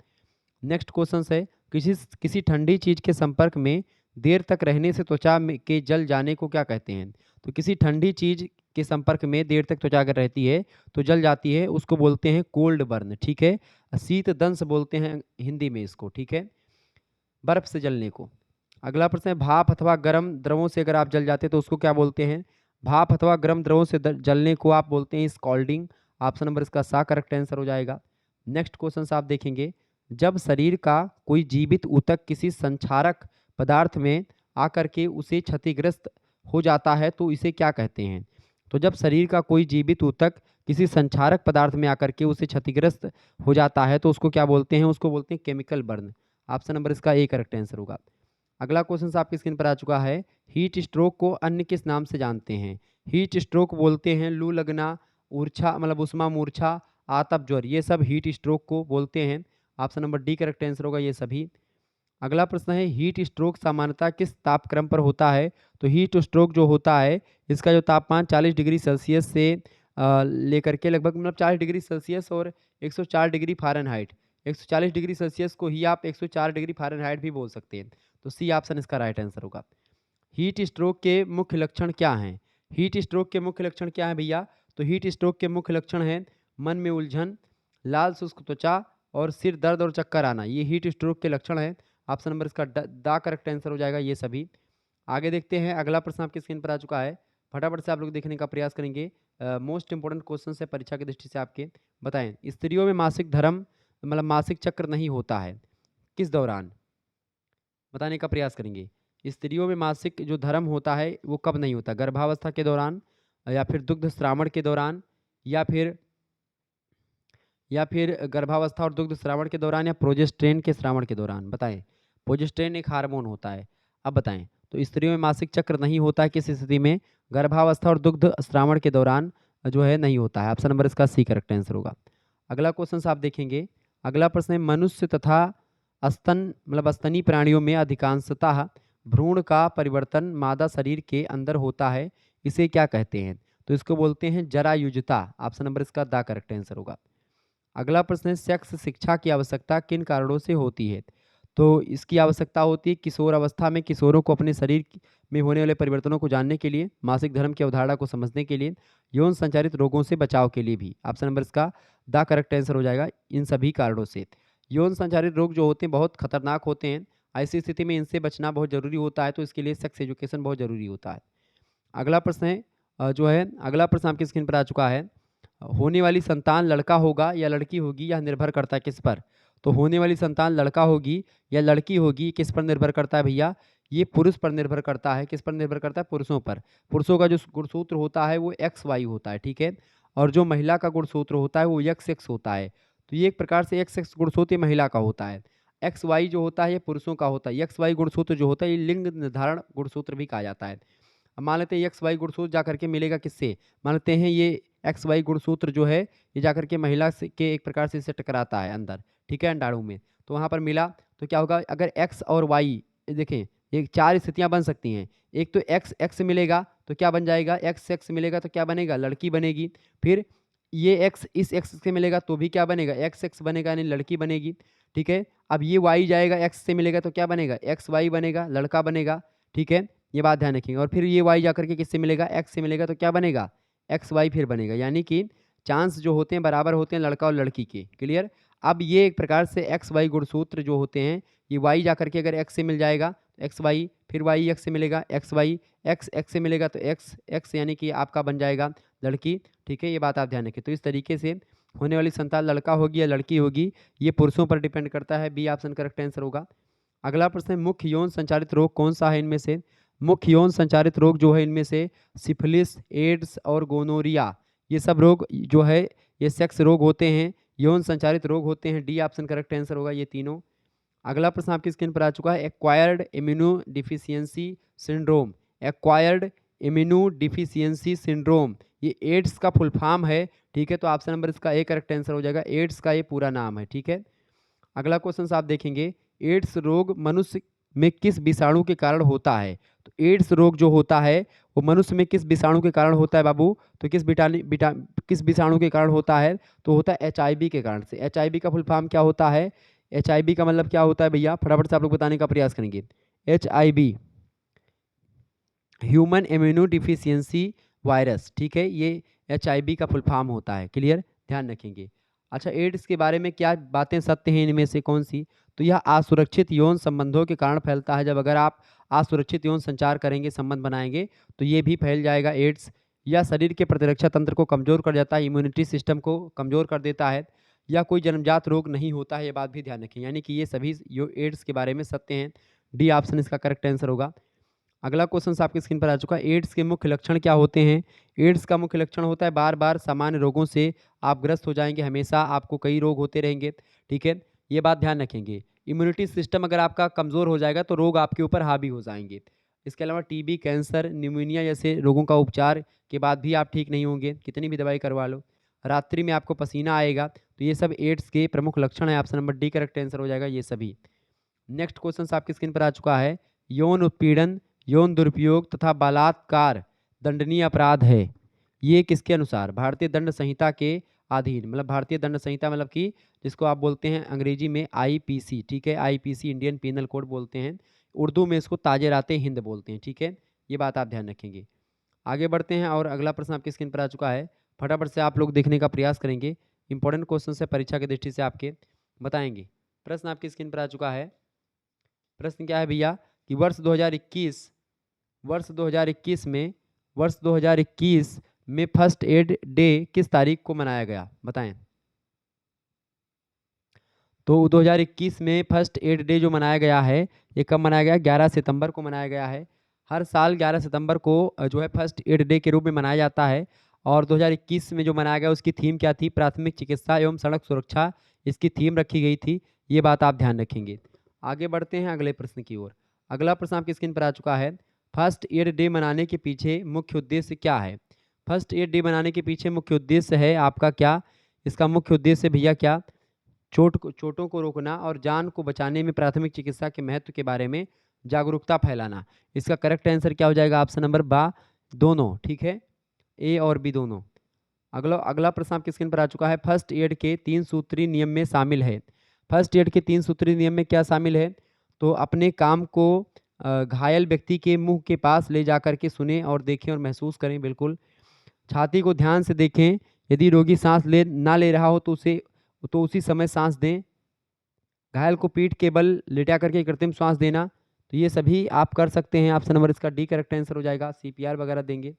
नेक्स्ट क्वेश्चन है, किसी किसी ठंडी चीज के संपर्क में देर तक रहने से त्वचा के जल जाने को क्या कहते हैं? तो किसी ठंडी चीज के संपर्क में देर तक त्वचा अगर रहती है तो जल जाती है, उसको बोलते हैं कोल्ड बर्न। ठीक है, शीत दंश बोलते हैं हिंदी में इसको। ठीक है, बर्फ से जलने को। अगला प्रश्न है, भाप अथवा गर्म द्रवों से अगर आप जल जाते हैं तो उसको क्या बोलते हैं? भाप अथवा गर्म द्रवों से जलने को आप बोलते हैं स्कॉल्डिंग। ऑप्शन नंबर इसका सा करेक्ट आंसर हो जाएगा। नेक्स्ट क्वेश्चन आप देखेंगे, जब शरीर का कोई जीवित ऊतक किसी संक्षारक पदार्थ में आकर के उसे क्षतिग्रस्त हो जाता है तो इसे क्या कहते हैं? तो जब शरीर का कोई जीवित ऊतक किसी संक्षारक पदार्थ में आकर के उसे क्षतिग्रस्त हो जाता है तो उसको क्या बोलते हैं? उसको बोलते हैं केमिकल बर्न। ऑप्शन नंबर इसका ए करेक्ट आंसर होगा। अगला क्वेश्चन आपकी स्क्रीन पर आ चुका है, हीट स्ट्रोक को अन्य किस नाम से जानते हैं? हीट स्ट्रोक बोलते हैं लू लगना, ऊर्छा उष्मा मूर्छा, आतप ज्वर, ये सब हीट स्ट्रोक को बोलते हैं। Option number D correct answer होगा ये सभी। अगला प्रश्न है, हीट स्ट्रोक सामान्यतः किस तापक्रम पर होता है? तो हीट स्ट्रोक जो होता है इसका जो तापमान 40 डिग्री सेल्सियस से लेकर के लगभग 40 डिग्री सेल्सियस और 104 डिग्री फ़ारेनहाइट, 140 डिग्री सेल्सियस को ही आप 104 डिग्री फ़ारेनहाइट भी बोल सकते हैं। तो सी ऑप्शन इसका राइट आंसर होगा। हीट स्ट्रोक के मुख्य लक्षण क्या हैं? हीट स्ट्रोक के मुख्य लक्षण क्या हैं भैया? तो हीट स्ट्रोक के मुख्य लक्षण हैं मन में उलझन, लाल शुष्क त्वचा और सिर दर्द और चक्कर आना। ये हीट स्ट्रोक के लक्षण हैं। ऑप्शन नंबर इसका द करेक्ट आंसर हो जाएगा ये सभी। आगे देखते हैं, अगला प्रश्न आपकी स्क्रीन पर आ चुका है, फटाफट से आप लोग देखने का प्रयास करेंगे। मोस्ट इंपॉर्टेंट क्वेश्चन है परीक्षा की दृष्टि से आपके। बताएं, स्त्रियों में मासिक धर्म मासिक चक्र नहीं होता है, किस दौरान? बताने का प्रयास करेंगे। स्त्रियों में मासिक जो धर्म होता है वो कब नहीं होता? गर्भावस्था के दौरान या फिर दुग्ध श्रावण के दौरान या फिर गर्भावस्था और दुग्ध श्रावण के दौरान या प्रोजेस्टेरॉन के श्रावण के दौरान? बताएं। प्रोजेस्टेरॉन एक हार्मोन होता है। अब बताएं, तो स्त्रियों में मासिक चक्र नहीं होता है किस स्थिति में? गर्भावस्था और दुग्ध श्रावण के दौरान जो है नहीं होता है। ऑप्शन नंबर इसका सी करेक्ट आंसर होगा। अगला क्वेश्चन आप देखेंगे, अगला प्रश्न है, मनुष्य तथा स्तनी प्राणियों में अधिकांशतः भ्रूण का परिवर्तन मादा शरीर के अंदर होता है, इसे क्या कहते हैं? तो इसको बोलते हैं जरायुजता। ऑप्शन नंबर इसका द करेक्ट आंसर होगा। अगला प्रश्न है, सेक्स शिक्षा की आवश्यकता किन कारणों से होती है? तो इसकी आवश्यकता होती है किशोर अवस्था में किशोरों को अपने शरीर में होने वाले परिवर्तनों को जानने के लिए, मासिक धर्म की अवधारणा को समझने के लिए, यौन संचारित रोगों से बचाव के लिए भी। ऑप्शन नंबर इसका द करेक्ट आंसर हो जाएगा इन सभी कारणों से। यौन संचारित रोग जो होते हैं बहुत खतरनाक होते हैं, ऐसी स्थिति में इनसे बचना बहुत जरूरी होता है, तो इसके लिए सेक्स एजुकेशन बहुत जरूरी होता है। अगला प्रश्न है अगला प्रश्न आपकी स्क्रीन पर आ चुका है, होने वाली संतान लड़का होगा या लड़की होगी, यह निर्भर करता है किस पर? तो होने वाली संतान लड़का होगी या लड़की होगी किस पर निर्भर करता है भैया? ये पुरुष पर निर्भर करता है। किस पर निर्भर करता है? पुरुषों पर। पुरुषों का जो गुणसूत्र होता है वो एक्स वाई होता है, ठीक है, और जो महिला का गुणसूत्र होता है वो एक्स एक्स होता है। तो ये एक प्रकार से एक्स एक्स गुणसूत्र महिला का होता है, एक्स वाई जो होता है ये पुरुषों का होता है। एक्स वाई गुणसूत्र जो होता है ये लिंग निर्धारण गुणसूत्र भी कहा जाता है। अब मान लेते हैं एक्स वाई गुणसूत्र जा करके मिलेगा किससे? मान लेते हैं ये एक्स वाई गुणसूत्र जो है ये जा करके महिला से के एक प्रकार से इससे टकराता है अंदर, ठीक है, अंडाणु में। तो वहाँ पर मिला तो क्या होगा? अगर एक्स और वाई देखें, ये 4 स्थितियाँ बन सकती हैं। एक तो एक्स एक्स मिलेगा तो क्या बन जाएगा? एक्स एक्स मिलेगा तो क्या बनेगा? लड़की बनेगी। फिर ये एक्स इस एक्स से मिलेगा तो भी क्या बनेगा, एक्स एक्स बनेगा यानी लड़की बनेगी। ठीक है, अब ये वाई जाएगा एक्स से मिलेगा तो क्या बनेगा, एक्स वाई बनेगा, लड़का बनेगा। ठीक है, ये बात ध्यान रखेंगे। और फिर ये वाई जाकर के किससे मिलेगा, एक्स से मिलेगा तो क्या बनेगा, एक्स वाई फिर बनेगा। यानी कि चांस जो होते हैं बराबर होते हैं लड़का और लड़की के। क्लियर। अब ये एक प्रकार से एक्स वाई गुणसूत्र जो होते हैं, ये वाई जाकर के अगर एक्स से मिल जाएगा एक्स वाई, फिर वाई एक्स से मिलेगा एक्स वाई, एक्स एक्स से मिलेगा तो एक्स एक्स यानी कि आपका बन जाएगा लड़की। ठीक है, ये बात आप ध्यान रखें। तो इस तरीके से होने वाली संतान लड़का होगी या लड़की होगी, ये पुरुषों पर डिपेंड करता है। बी ऑप्शन करेक्ट आंसर होगा। अगला प्रश्न है, मुख्य यौन संचारित रोग कौन सा है इनमें से। मुख्य यौन संचारित रोग जो है इनमें से सिफिलिस, एड्स और गोनोरिया, ये सब रोग जो है ये सेक्स रोग होते हैं, यौन संचारित रोग होते हैं। डी ऑप्शन करेक्ट आंसर होगा ये तीनों। अगला प्रश्न आपकी स्क्रीन पर आ चुका है, acquired immuno deficiency syndrome. Acquired immuno deficiency syndrome ये एड्स का फुल फॉर्म है। ठीक है, तो ऑप्शन नंबर इसका ए करेक्ट आंसर हो जाएगा। एड्स का ये पूरा नाम है। ठीक है, अगला क्वेश्चन आप देखेंगे, एड्स रोग मनुष्य में किस विषाणु के कारण होता है। तो एड्स रोग जो होता है वो मनुष्य में किस विषाणु के कारण होता है बाबू, तो किस विषाणु के कारण होता है, तो होता है HIV के कारण से। HIV का फुल फॉर्म क्या होता है, HIV का मतलब क्या होता है भैया, फटाफट से आप लोग बताने का प्रयास करेंगे। HIV human immuno deficiency virus. ठीक है, ये HIV का फुल फॉर्म होता है। क्लियर, ध्यान रखेंगे। अच्छा, एड्स के बारे में क्या बातें सत्य हैं इनमें से कौन सी, तो यह असुरक्षित यौन संबंधों के कारण फैलता है। जब अगर आप असुरक्षित यौन संचार करेंगे, संबंध बनाएंगे, तो ये भी फैल जाएगा एड्स। या शरीर के प्रतिरक्षा तंत्र को कमजोर कर जाता है, इम्यूनिटी सिस्टम को कमजोर कर देता है। या कोई जन्मजात रोग नहीं होता है, ये बात भी ध्यान रखें। यानी कि ये सभी एड्स के बारे में सत्य हैं। डी ऑप्शन इसका करेक्ट आंसर होगा। अगला क्वेश्चन आपकी स्क्रीन पर आ चुका है, एड्स के मुख्य लक्षण क्या होते हैं। एड्स का मुख्य लक्षण होता है बार बार सामान्य रोगों से आप ग्रस्त हो जाएंगे, हमेशा आपको कई रोग होते रहेंगे। ठीक है, ये बात ध्यान रखेंगे। इम्यूनिटी सिस्टम अगर आपका कमज़ोर हो जाएगा तो रोग आपके ऊपर हावी हो जाएंगे। इसके अलावा TB, कैंसर, न्यूमोनिया जैसे रोगों का उपचार के बाद भी आप ठीक नहीं होंगे, कितनी भी दवाई करवा लो। रात्रि में आपको पसीना आएगा, तो ये सब एड्स के प्रमुख लक्षण है। Option number D correct answer हो जाएगा ये सभी। नेक्स्ट क्वेश्चन आपकी स्क्रीन पर आ चुका है, यौन उत्पीड़न, यौन दुरुपयोग तथा बलात्कार दंडनीय अपराध है, ये किसके अनुसार, भारतीय दंड संहिता के अधीन। मतलब भारतीय दंड संहिता मतलब कि जिसको आप बोलते हैं अंग्रेजी में IPC। ठीक है, IPC इंडियन पीनल कोड बोलते हैं, उर्दू में इसको ताजराते हिंद बोलते हैं। ठीक है, ये बात आप ध्यान रखेंगे। आगे बढ़ते हैं और अगला प्रश्न आपकी स्क्रीन पर आ चुका है, फटाफट से आप लोग देखने का प्रयास करेंगे। इंपॉर्टेंट क्वेश्चन है, परीक्षा की दृष्टि से आपके बताएंगे। प्रश्न आपकी स्क्रीन पर आ चुका है। प्रश्न क्या है भैया कि वर्ष 2021 में फर्स्ट एड डे किस तारीख को मनाया गया, बताएं। तो 2021 में फर्स्ट एड डे जो मनाया गया है, ये कब मनाया गया, 11 सितंबर को मनाया गया है। हर साल 11 सितंबर को जो है फर्स्ट एड डे के रूप में मनाया जाता है। और 2021 में जो मनाया गया उसकी थीम क्या थी, प्राथमिक चिकित्सा एवं सड़क सुरक्षा, इसकी थीम रखी गई थी। ये बात आप ध्यान रखेंगे। आगे बढ़ते हैं अगले प्रश्न की ओर। अगला प्रश्न आपकी स्क्रीन पर आ चुका है, फर्स्ट एड डे मनाने के पीछे मुख्य उद्देश्य क्या है। फर्स्ट एड डे मनाने के पीछे मुख्य उद्देश्य है आपका क्या, इसका मुख्य उद्देश्य भैया क्या, चोटों को रोकना और जान को बचाने में प्राथमिक चिकित्सा के महत्व के बारे में जागरूकता फैलाना। इसका करेक्ट आंसर क्या हो जाएगा, ऑप्शन नंबर बा, दोनों। ठीक है, A और B दोनों। अगला अगला प्रश्न आपकी स्क्रीन पर आ चुका है, फर्स्ट एड के 3 सूत्री नियम में शामिल है। फर्स्ट एड के 3 सूत्री नियम में क्या शामिल है, तो अपने काम को घायल व्यक्ति के मुंह के पास ले जाकर के सुने और देखें और महसूस करें। बिल्कुल, छाती को ध्यान से देखें, यदि रोगी सांस ना ले रहा हो तो उसी समय सांस दें। घायल को पीठ के बल लेटा करके कृत्रिम श्वास देना, तो ये सभी आप कर सकते हैं। ऑप्शन नंबर इसका डी करेक्ट आंसर हो जाएगा। CPR वगैरह देंगे।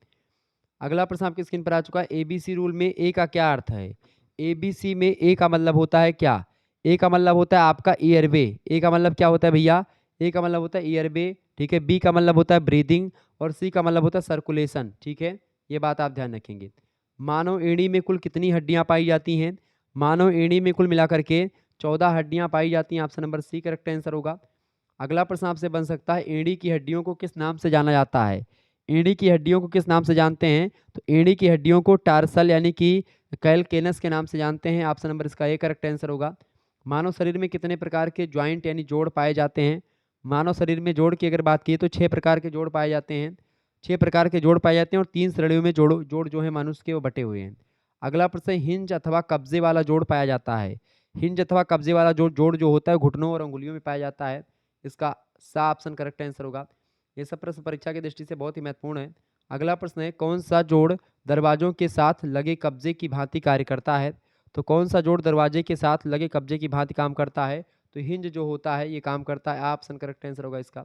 अगला प्रश्न आपकी स्क्रीन पर आ चुका है, ABC रूल में ए का क्या अर्थ है। ABC में ए का मतलब होता है क्या, ए का मतलब होता है आपका एयरवे। ए का मतलब क्या होता है भैया, ए का मतलब होता है एयरवे। ठीक है, B का मतलब होता है ब्रीदिंग और C का मतलब होता है सर्कुलेशन। ठीक है, ये बात आप ध्यान रखेंगे। मानव एड़ी में कुल कितनी हड्डियां पाई जाती हैं, मानव एड़ी में कुल मिलाकर के 14 हड्डियां पाई जाती हैं। Option number C correct answer होगा। अगला प्रश्न आपसे बन सकता है, एड़ी की हड्डियों को किस नाम से जाना जाता है। एड़ी की हड्डियों को किस नाम से जानते हैं, तो एड़ी की हड्डियों को टार्सल यानी कि कैलकेनस के नाम से जानते हैं। ऑप्शन नंबर इसका ए करेक्ट आंसर होगा। मानव शरीर में कितने प्रकार के ज्वाइंट यानी जोड़ पाए जाते हैं। मानव शरीर में जोड़ की अगर बात की तो 6 प्रकार के जोड़ पाए जाते हैं। 6 प्रकार के जोड़ पाए जाते हैं और 3 श्रेणियों में जोड़ जो है मनुष्य के वो बटे हुए हैं। अगला प्रश्न है, हिंज अथवा कब्जे वाला जोड़ पाया जाता है। हिंज अथवा कब्जे वाला जोड़ जो होता है घुटनों और अंगुलियों में पाया जाता है। इसका सा ऑप्शन करेक्ट आंसर होगा। ये सब प्रश्न परीक्षा की दृष्टि से बहुत ही महत्वपूर्ण है। अगला प्रश्न है, कौन सा जोड़ दरवाजों के साथ लगे कब्जे की भांति कार्य करता है। तो कौन सा जोड़ दरवाजे के साथ लगे कब्जे की भांति काम करता है। तो हिंज जो होता है ये काम करता है। ऑप्शन करेक्ट आंसर होगा इसका।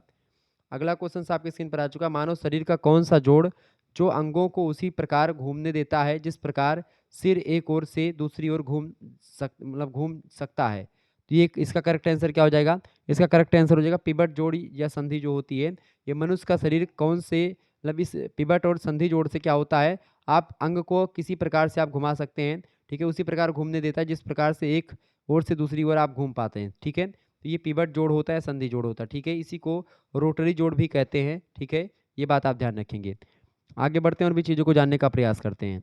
अगला क्वेश्चन आपकी स्क्रीन पर आ चुका है, मानव शरीर का कौन सा जोड़ जो अंगों को उसी प्रकार घूमने देता है जिस प्रकार सिर एक ओर से दूसरी ओर घूम सकता है। तो ये इसका करेक्ट आंसर क्या हो जाएगा। इसका करेक्ट आंसर हो जाएगा पिवट जोड़ या संधि जो होती है। ये मनुष्य का शरीर कौन से मतलब इस पिवट और संधि जोड़ से क्या होता है, आप अंग को किसी प्रकार से आप घुमा सकते हैं, ठीक है, उसी प्रकार घूमने देता है जिस प्रकार से एक ओर से दूसरी ओर आप घूम पाते हैं, ठीक है। तो ये पिवट जोड़ होता है, संधि जोड़ होता है, ठीक है। इसी को रोटरी जोड़ भी कहते हैं, ठीक है। ये बात आप ध्यान रखेंगे। आगे बढ़ते हैं और भी चीज़ों को जानने का प्रयास करते हैं।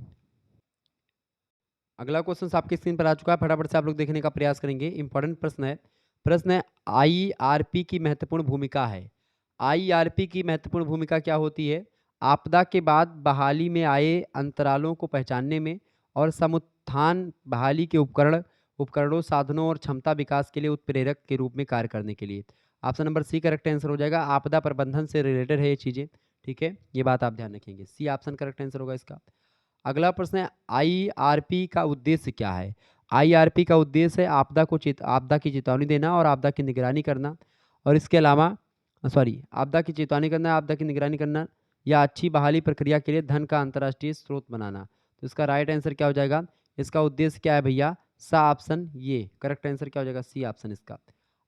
अगला क्वेश्चन आपकी स्क्रीन पर आ चुका है, फटाफट से आप लोग देखने का प्रयास करेंगे। इंपॉर्टेंट प्रश्न है आईआरपी की महत्वपूर्ण भूमिका है। आईआरपी की महत्वपूर्ण भूमिका क्या होती है। आपदा के बाद बहाली में आए अंतरालों को पहचानने में और समुत्थान बहाली के उपकरणों साधनों और क्षमता विकास के लिए उत्प्रेरक के रूप में कार्य करने के लिए। Option number C correct answer हो जाएगा। आपदा प्रबंधन से रिलेटेड है ये चीज़ें, ठीक है। ये बात आप ध्यान रखेंगे, सी ऑप्शन करेक्ट आंसर होगा इसका। अगला प्रश्न है, आईआरपी का उद्देश्य क्या है। आईआरपी का उद्देश्य है आपदा की चेतावनी देना और आपदा की निगरानी करना, और इसके अलावा आपदा की चेतावनी करना, आपदा की निगरानी करना या अच्छी बहाली प्रक्रिया के लिए धन का अंतर्राष्ट्रीय स्रोत बनाना। तो इसका राइट आंसर क्या हो जाएगा। इसका उद्देश्य क्या है भैया, सा ऑप्शन, ये करेक्ट आंसर क्या हो जाएगा, सी ऑप्शन इसका।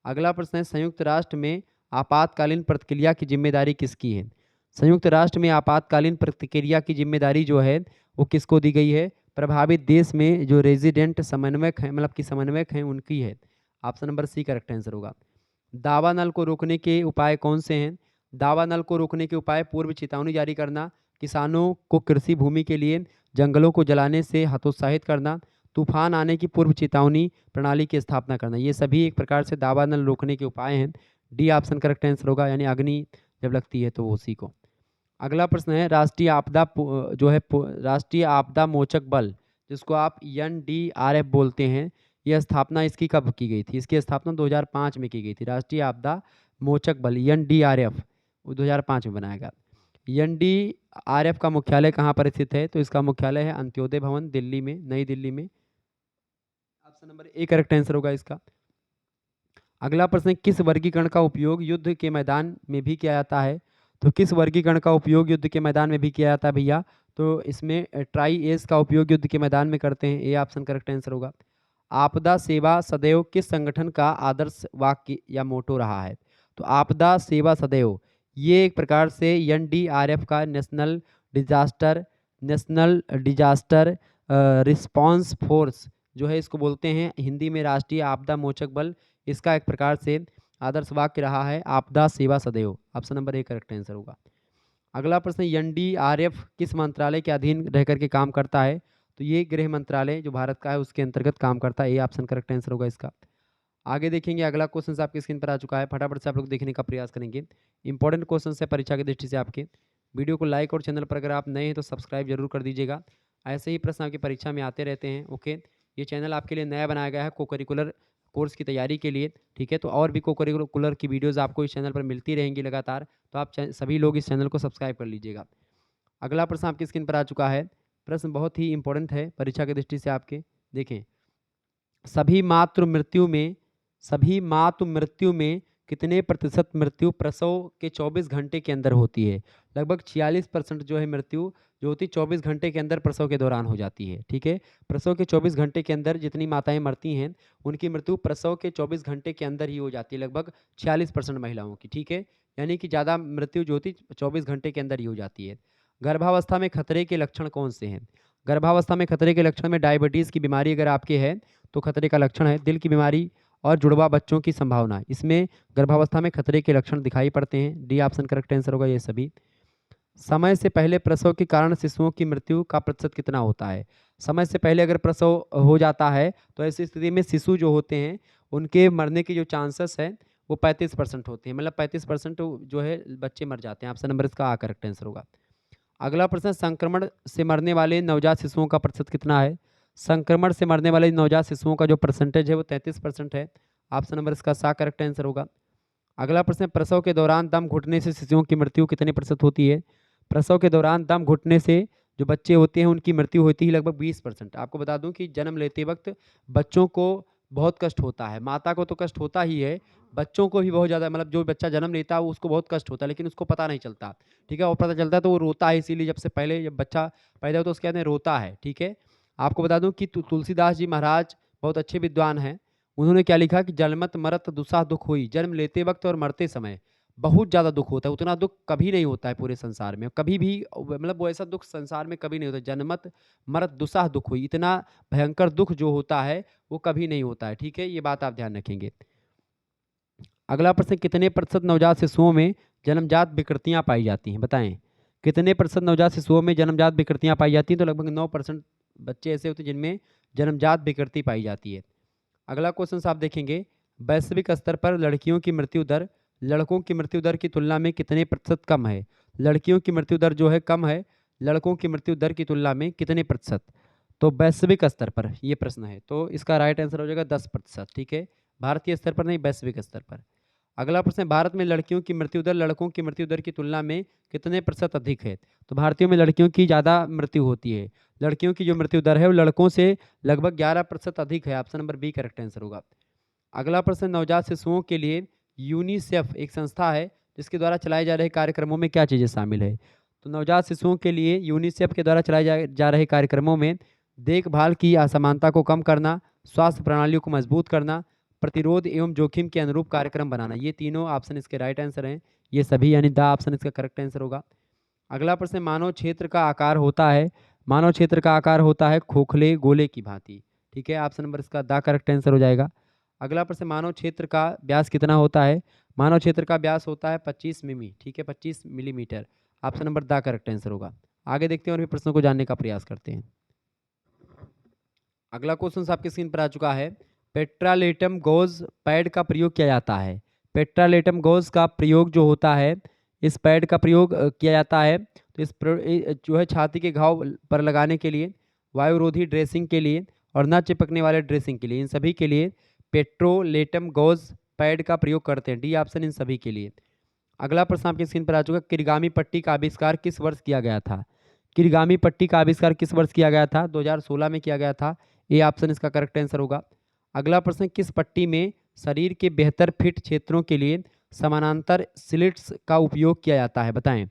अगला प्रश्न है, संयुक्त राष्ट्र में आपातकालीन प्रतिक्रिया की जिम्मेदारी किसकी है। संयुक्त राष्ट्र में आपातकालीन प्रतिक्रिया की जिम्मेदारी जो है वो किसको दी गई है। प्रभावित देश में जो रेजिडेंट समन्वयक हैं, मतलब कि समन्वयक हैं, उनकी है। Option number C correct answer होगा। दावा नल को रोकने के उपाय कौन से हैं। दावा नल को रोकने के उपाय पूर्व चेतावनी जारी करना, किसानों को कृषि भूमि के लिए जंगलों को जलाने से हतोत्साहित करना, तूफान आने की पूर्व चेतावनी प्रणाली की स्थापना करना। ये सभी एक प्रकार से दावा नल रोकने के उपाय हैं। डी ऑप्शन करेक्ट आंसर होगा, यानी अग्नि जब लगती है तो उसी को। अगला प्रश्न है, राष्ट्रीय आपदा मोचक बल, जिसको आप एनडीआरएफ बोलते हैं, यह स्थापना इसकी कब की गई थी। इसकी स्थापना 2005 में की गई थी। राष्ट्रीय आपदा मोचक बल एनडीआरएफ 2005 में बनाया गया। एनडीआरएफ का मुख्यालय कहाँ पर स्थित है। तो इसका मुख्यालय है अंत्योदय भवन, दिल्ली में, नई दिल्ली में। Option number A correct answer होगा इसका। अगला प्रश्न, किस वर्गीकरण का उपयोग युद्ध के मैदान में भी किया जाता है। तो किस वर्गीकरण का उपयोग युद्ध के मैदान में भी किया जाता है भैया। तो इसमें ट्राई एस का उपयोग युद्ध के मैदान में करते हैं। ए ऑप्शन करेक्ट आंसर होगा। आपदा सेवा सदैव किस संगठन का आदर्श वाक्य या मोटो रहा है। तो आपदा सेवा सदैव ये एक प्रकार से एनडीआरएफ का नेशनल डिजास्टर रिस्पांस फोर्स जो है, इसको बोलते हैं हिंदी में राष्ट्रीय आपदा मोचक बल। इसका एक प्रकार से आदर्श वाक्य रहा है आपदा सेवा सदैव। Option number A correct answer होगा। अगला प्रश्न, एनडीआरएफ किस मंत्रालय के अधीन रह करके काम करता है। तो ये गृह मंत्रालय जो भारत का है उसके अंतर्गत काम करता है। ए ऑप्शन करेक्ट आंसर होगा इसका। आगे देखेंगे, अगला क्वेश्चन आपकी स्क्रीन पर आ चुका है, फटाफट से आप लोग देखने का प्रयास करेंगे। इंपॉर्टेंट क्वेश्चन है परीक्षा की दृष्टि से आपके। वीडियो को लाइक और चैनल पर अगर आप नए हैं तो सब्सक्राइब जरूर कर दीजिएगा। ऐसे ही प्रश्न आपकी परीक्षा में आते रहते हैं, ओके। ये चैनल आपके लिए नया बनाया गया है को करिकुलर कोर्स की तैयारी के लिए, ठीक है। तो और भी को करिकुलर की वीडियोस आपको इस चैनल पर मिलती रहेंगी लगातार, तो आप सभी लोग इस चैनल को सब्सक्राइब कर लीजिएगा। अगला प्रश्न आपकी स्क्रीन पर आ चुका है। प्रश्न बहुत ही इंपॉर्टेंट है परीक्षा की दृष्टि से आपके। देखें, सभी मातृ मृत्यु में कितने प्रतिशत मृत्यु प्रसव के 24 घंटे के अंदर होती है। लगभग 46% जो है मृत्यु जो होती है 24 घंटे के अंदर प्रसव के दौरान हो जाती है, ठीक है। प्रसव के 24 घंटे के अंदर जितनी माताएं मरती हैं उनकी मृत्यु प्रसव के 24 घंटे के अंदर ही हो जाती है, लगभग 46% महिलाओं की, ठीक है। यानी कि ज़्यादा मृत्यु जो होती 24 घंटे के अंदर ही हो जाती है। गर्भावस्था में खतरे के लक्षण कौन से हैं। गर्भावस्था में खतरे के लक्षण में डायबिटीज़ की बीमारी अगर आपके है तो खतरे का लक्षण है। दिल की बीमारी और जुड़वा बच्चों की संभावना, इसमें गर्भावस्था में खतरे के लक्षण दिखाई पड़ते हैं। डी ऑप्शन करेक्ट आंसर होगा ये सभी। समय से पहले प्रसव के कारण शिशुओं की मृत्यु का प्रतिशत कितना होता है। समय से पहले अगर प्रसव हो जाता है तो ऐसी स्थिति में शिशु जो होते हैं उनके मरने के जो चांसेस है वो 35% होते हैं, मतलब 35% जो है बच्चे मर जाते हैं। ऑप्शन नंबर इसका आ करेक्ट आंसर होगा। अगला प्रश्न, संक्रमण से मरने वाले नवजात शिशुओं का प्रतिशत कितना है। संक्रमण से मरने वाले नवजात शिशुओं का जो परसेंटेज है वो 33% है। ऑप्शन नंबर इसका सा करेक्ट आंसर होगा। अगला प्रश्न है, प्रसव के दौरान दम घुटने से शिशुओं की मृत्यु कितने प्रतिशत होती है? प्रसव के दौरान दम घुटने से जो बच्चे होते हैं उनकी मृत्यु होती है लगभग 20%। आपको बता दूं कि जन्म लेते वक्त बच्चों को बहुत कष्ट होता है, माता को तो कष्ट होता ही है, बच्चों को भी बहुत ज़्यादा, मतलब जो बच्चा जन्म लेता है उसको बहुत कष्ट होता है, लेकिन उसको पता नहीं चलता। ठीक है, और पता चलता है तो वो रोता है, इसीलिए जब से पहले जब बच्चा पैदा होता है उसके बाद में रोता है। ठीक है, आपको बता दूं कि तुलसीदास जी महाराज बहुत अच्छे विद्वान हैं। उन्होंने क्या लिखा कि जन्मत मरत दुसह दुख हुई, जन्म लेते वक्त और मरते समय बहुत ज़्यादा दुख होता है, उतना दुख कभी नहीं होता है पूरे संसार में, कभी भी, मतलब वो ऐसा दुख संसार में कभी नहीं होता। जन्मत मरत दुसह दुख हुई, इतना भयंकर दुख जो होता है वो कभी नहीं होता है। ठीक है, ये बात आप ध्यान रखेंगे। अगला प्रश्न, कितने प्रतिशत नवजात शिशुओं में जन्मजात विकृतियां पाई जाती हैं? बताएं, कितने प्रतिशत नवजात शिशुओं में जन्मजात विकृतियां पाई जाती हैं? तो लगभग 9% बच्चे ऐसे होते हैं जिनमें जन्मजात विकृति पाई जाती है। अगला क्वेश्चन आप देखेंगे, वैश्विक स्तर पर लड़कियों की मृत्यु दर लड़कों की मृत्यु दर की तुलना में कितने प्रतिशत कम है? लड़कियों की मृत्यु दर जो है कम है, लड़कों की मृत्यु दर की तुलना में कितने प्रतिशत? तो वैश्विक स्तर पर ये प्रश्न है, तो इसका राइट आंसर हो जाएगा 10%। ठीक है, भारतीय स्तर पर नहीं, वैश्विक स्तर पर। अगला प्रश्न, भारत में लड़कियों की मृत्यु दर लड़कों की मृत्यु दर की तुलना में कितने प्रतिशत अधिक है? तो भारतीयों में लड़कियों की ज़्यादा मृत्यु होती है, लड़कियों की जो मृत्यु दर है वो लड़कों से लगभग 11% अधिक है। Option number B correct answer होगा। अगला प्रश्न, नवजात शिशुओं के लिए यूनिसेफ एक संस्था है जिसके द्वारा चलाए जा रहे कार्यक्रमों में क्या चीज़ें शामिल है? तो नवजात शिशुओं के लिए यूनिसेफ के द्वारा चलाए जा रहे कार्यक्रमों में देखभाल की असमानता को कम करना, स्वास्थ्य प्रणालियों को मजबूत करना, प्रतिरोध एवं जोखिम के अनुरूप कार्यक्रम बनाना, ये तीनों ऑप्शन इसके राइट आंसर हैं। ये सभी यानी द ऑप्शन इसका करेक्ट आंसर होगा। अगला प्रश्न, मानव क्षेत्र का आकार होता है, मानव क्षेत्र का आकार होता है खोखले गोले की भांति। ठीक है, ऑप्शन नंबर इसका द करेक्ट आंसर हो जाएगा। अगला प्रश्न, मानव क्षेत्र का व्यास कितना होता है? मानव क्षेत्र का व्यास होता है 25 मिमी। ठीक है, 25 millimetre. Option number the correct answer होगा। आगे देखते हैं और भी प्रश्नों को जानने का प्रयास करते हैं। अगला क्वेश्चन आपकी स्क्रीन पर आ चुका है, पेट्रालेटम गॉज पैड का प्रयोग किया जाता है। पेट्रालेटम गॉज का प्रयोग जो होता है, इस पैड का प्रयोग किया जाता है तो जो है छाती के घाव पर लगाने के लिए, वायुरोधी ड्रेसिंग के लिए और न चिपकने वाले ड्रेसिंग के लिए, इन सभी के लिए पेट्रोलेटम गॉज पैड का प्रयोग करते हैं। डी ऑप्शन इन सभी के लिए। अगला प्रश्न आपकी स्क्रीन पर आ चुका है, किरगामी पट्टी का आविष्कार किस वर्ष किया गया था? किरगामी पट्टी का आविष्कार किस वर्ष किया गया था? 2016 में किया गया था। ए ऑप्शन इसका करेक्ट आंसर होगा। अगला प्रश्न, किस पट्टी में शरीर के बेहतर फिट क्षेत्रों के लिए समानांतर स्लिट्स का उपयोग किया जाता है? बताएं,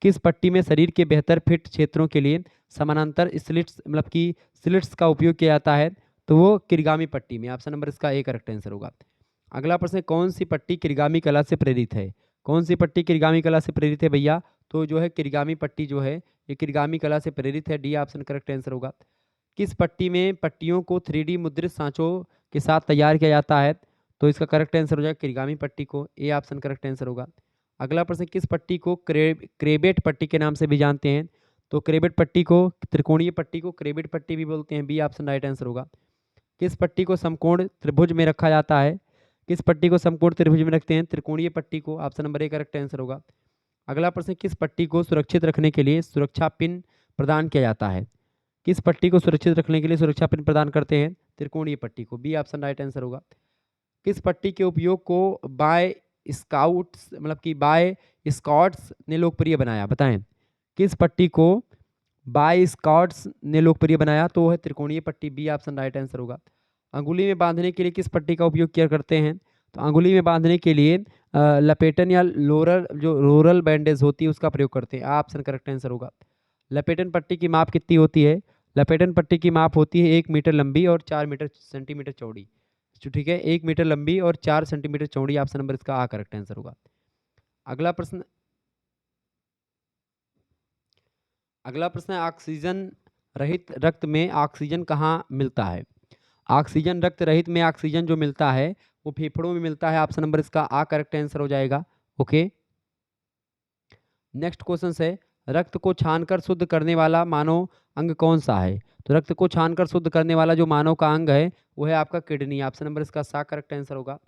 किस पट्टी में शरीर के बेहतर फिट क्षेत्रों के लिए समानांतर स्लिट्स मतलब कि स्लिट्स का उपयोग किया जाता है? तो वो किरगामी पट्टी में। ऑप्शन नंबर इसका ए करेक्ट आंसर होगा। अगला प्रश्न, कौन सी पट्टी किरगामी कला से प्रेरित है? कौन सी पट्टी किरगामी कला से प्रेरित है भैया? तो जो है किरगामी पट्टी जो है ये किरगामी कला से प्रेरित है। डी ऑप्शन करेक्ट आंसर होगा। किस पट्टी में पट्टियों को 3D मुद्रित सांचों के साथ तैयार किया जाता है? तो इसका करेक्ट आंसर हो जाएगा किरगामी पट्टी को। ए ऑप्शन करेक्ट आंसर होगा। अगला प्रश्न, किस पट्टी को क्रेबेट पट्टी के नाम से भी जानते हैं? तो क्रेबेट पट्टी को, त्रिकोणीय पट्टी को क्रेबेट पट्टी भी बोलते हैं। बी ऑप्शन राइट आंसर होगा। किस पट्टी को समकोण त्रिभुज में रखा जाता है? किस पट्टी को समकोण त्रिभुज में रखते हैं? त्रिकोणीय पट्टी को। Option number A correct answer होगा। अगला प्रश्न, किस पट्टी को सुरक्षित रखने के लिए सुरक्षा पिन प्रदान किया जाता है? किस पट्टी को सुरक्षित रखने के लिए सुरक्षा पिन प्रदान करते हैं? त्रिकोणीय पट्टी को। बी ऑप्शन राइट आंसर होगा। किस पट्टी के उपयोग को बाय स्काउट्स मतलब कि बाय स्कॉट्स ने लोकप्रिय बनाया? बताएं, किस पट्टी को बाय स्कॉट्स ने लोकप्रिय बनाया? तो है त्रिकोणीय पट्टी। बी ऑप्शन राइट आंसर होगा। अंगुली में बांधने के लिए किस पट्टी का उपयोग किया करते हैं? तो अंगुली में बांधने के लिए लपेटन या लोरल जो रोरल बैंडेज होती है उसका प्रयोग करते हैं। ऑप्शन करेक्ट आंसर होगा। लपेटन पट्टी की माप कितनी होती है? लपेटन पट्टी की माप होती है 1 मीटर लंबी और 4 मीटर सेंटीमीटर चौड़ी। ठीक है, 1 मीटर लंबी और 4 सेंटीमीटर चौड़ी। ऑप्शन नंबर इसका आ करेक्ट आंसर होगा। अगला प्रश्न, अगला प्रश्न है, ऑक्सीजन रहित रक्त में ऑक्सीजन कहाँ मिलता है? ऑक्सीजन रक्त रहित में ऑक्सीजन जो मिलता है वो फेफड़ों में मिलता है। ऑप्शन नंबर इसका आ करेक्ट आंसर हो जाएगा। ओके, नेक्स्ट क्वेश्चन है, रक्त को छानकर शुद्ध करने वाला मानव अंग कौन सा है? तो रक्त को छानकर शुद्ध करने वाला जो मानव का अंग है वो है आपका किडनी। ऑप्शन नंबर इसका सा करेक्ट आंसर होगा।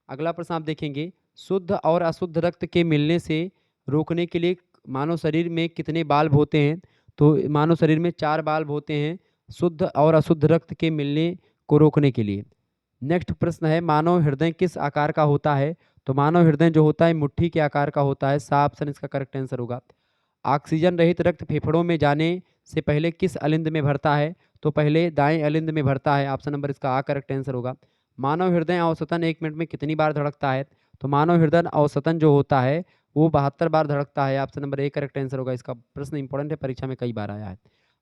अगला प्रश्न आप देखेंगे, शुद्ध और अशुद्ध रक्त के मिलने से रोकने के लिए मानव शरीर में कितने बाल्ब होते हैं? तो मानव शरीर में 4 बाल्ब होते हैं, शुद्ध और अशुद्ध रक्त के मिलने को रोकने के लिए। नेक्स्ट प्रश्न है, मानव हृदय किस आकार का होता है? तो मानव हृदय जो होता है मुट्ठी के आकार का होता है। सा ऑप्शन इसका करेक्ट आंसर होगा। ऑक्सीजन रहित रक्त फेफड़ों में जाने से पहले किस अलिंद में भरता है? तो पहले दाएं अलिंद में भरता है। ऑप्शन नंबर इसका करेक्ट आंसर होगा। मानव हृदय औसतन 1 मिनट में कितनी बार धड़कता है? तो मानव हृदय औसतन जो होता है वो 72 बार धड़कता है। ऑप्शन नंबर करेक्ट आंसर होगा। इसका प्रश्न इंपॉर्टेंट है, परीक्षा में कई बार आया है।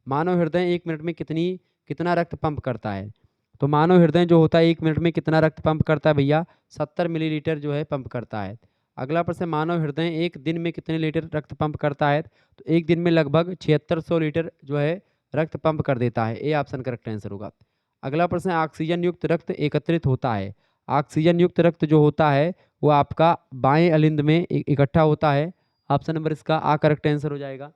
मानव हृदय 1 मिनट में कितना रक्त पंप करता है? तो मानव हृदय जो होता है 1 मिनट में कितना रक्त पंप करता है भैया? 70 मिलीलीटर जो है पंप करता है। अगला प्रश्न, मानव हृदय एक दिन में कितने लीटर रक्त पंप करता है? तो एक दिन में लगभग 7600 लीटर जो है रक्त पंप कर देता है। ए ऑप्शन करेक्ट आंसर होगा। अगला प्रश्न, ऑक्सीजन युक्त रक्त एकत्रित होता है। ऑक्सीजन युक्त रक्त जो होता है वो आपका बाएं अलिंद में इकट्ठा होता है। ऑप्शन नंबर इसका करेक्ट आंसर हो जाएगा।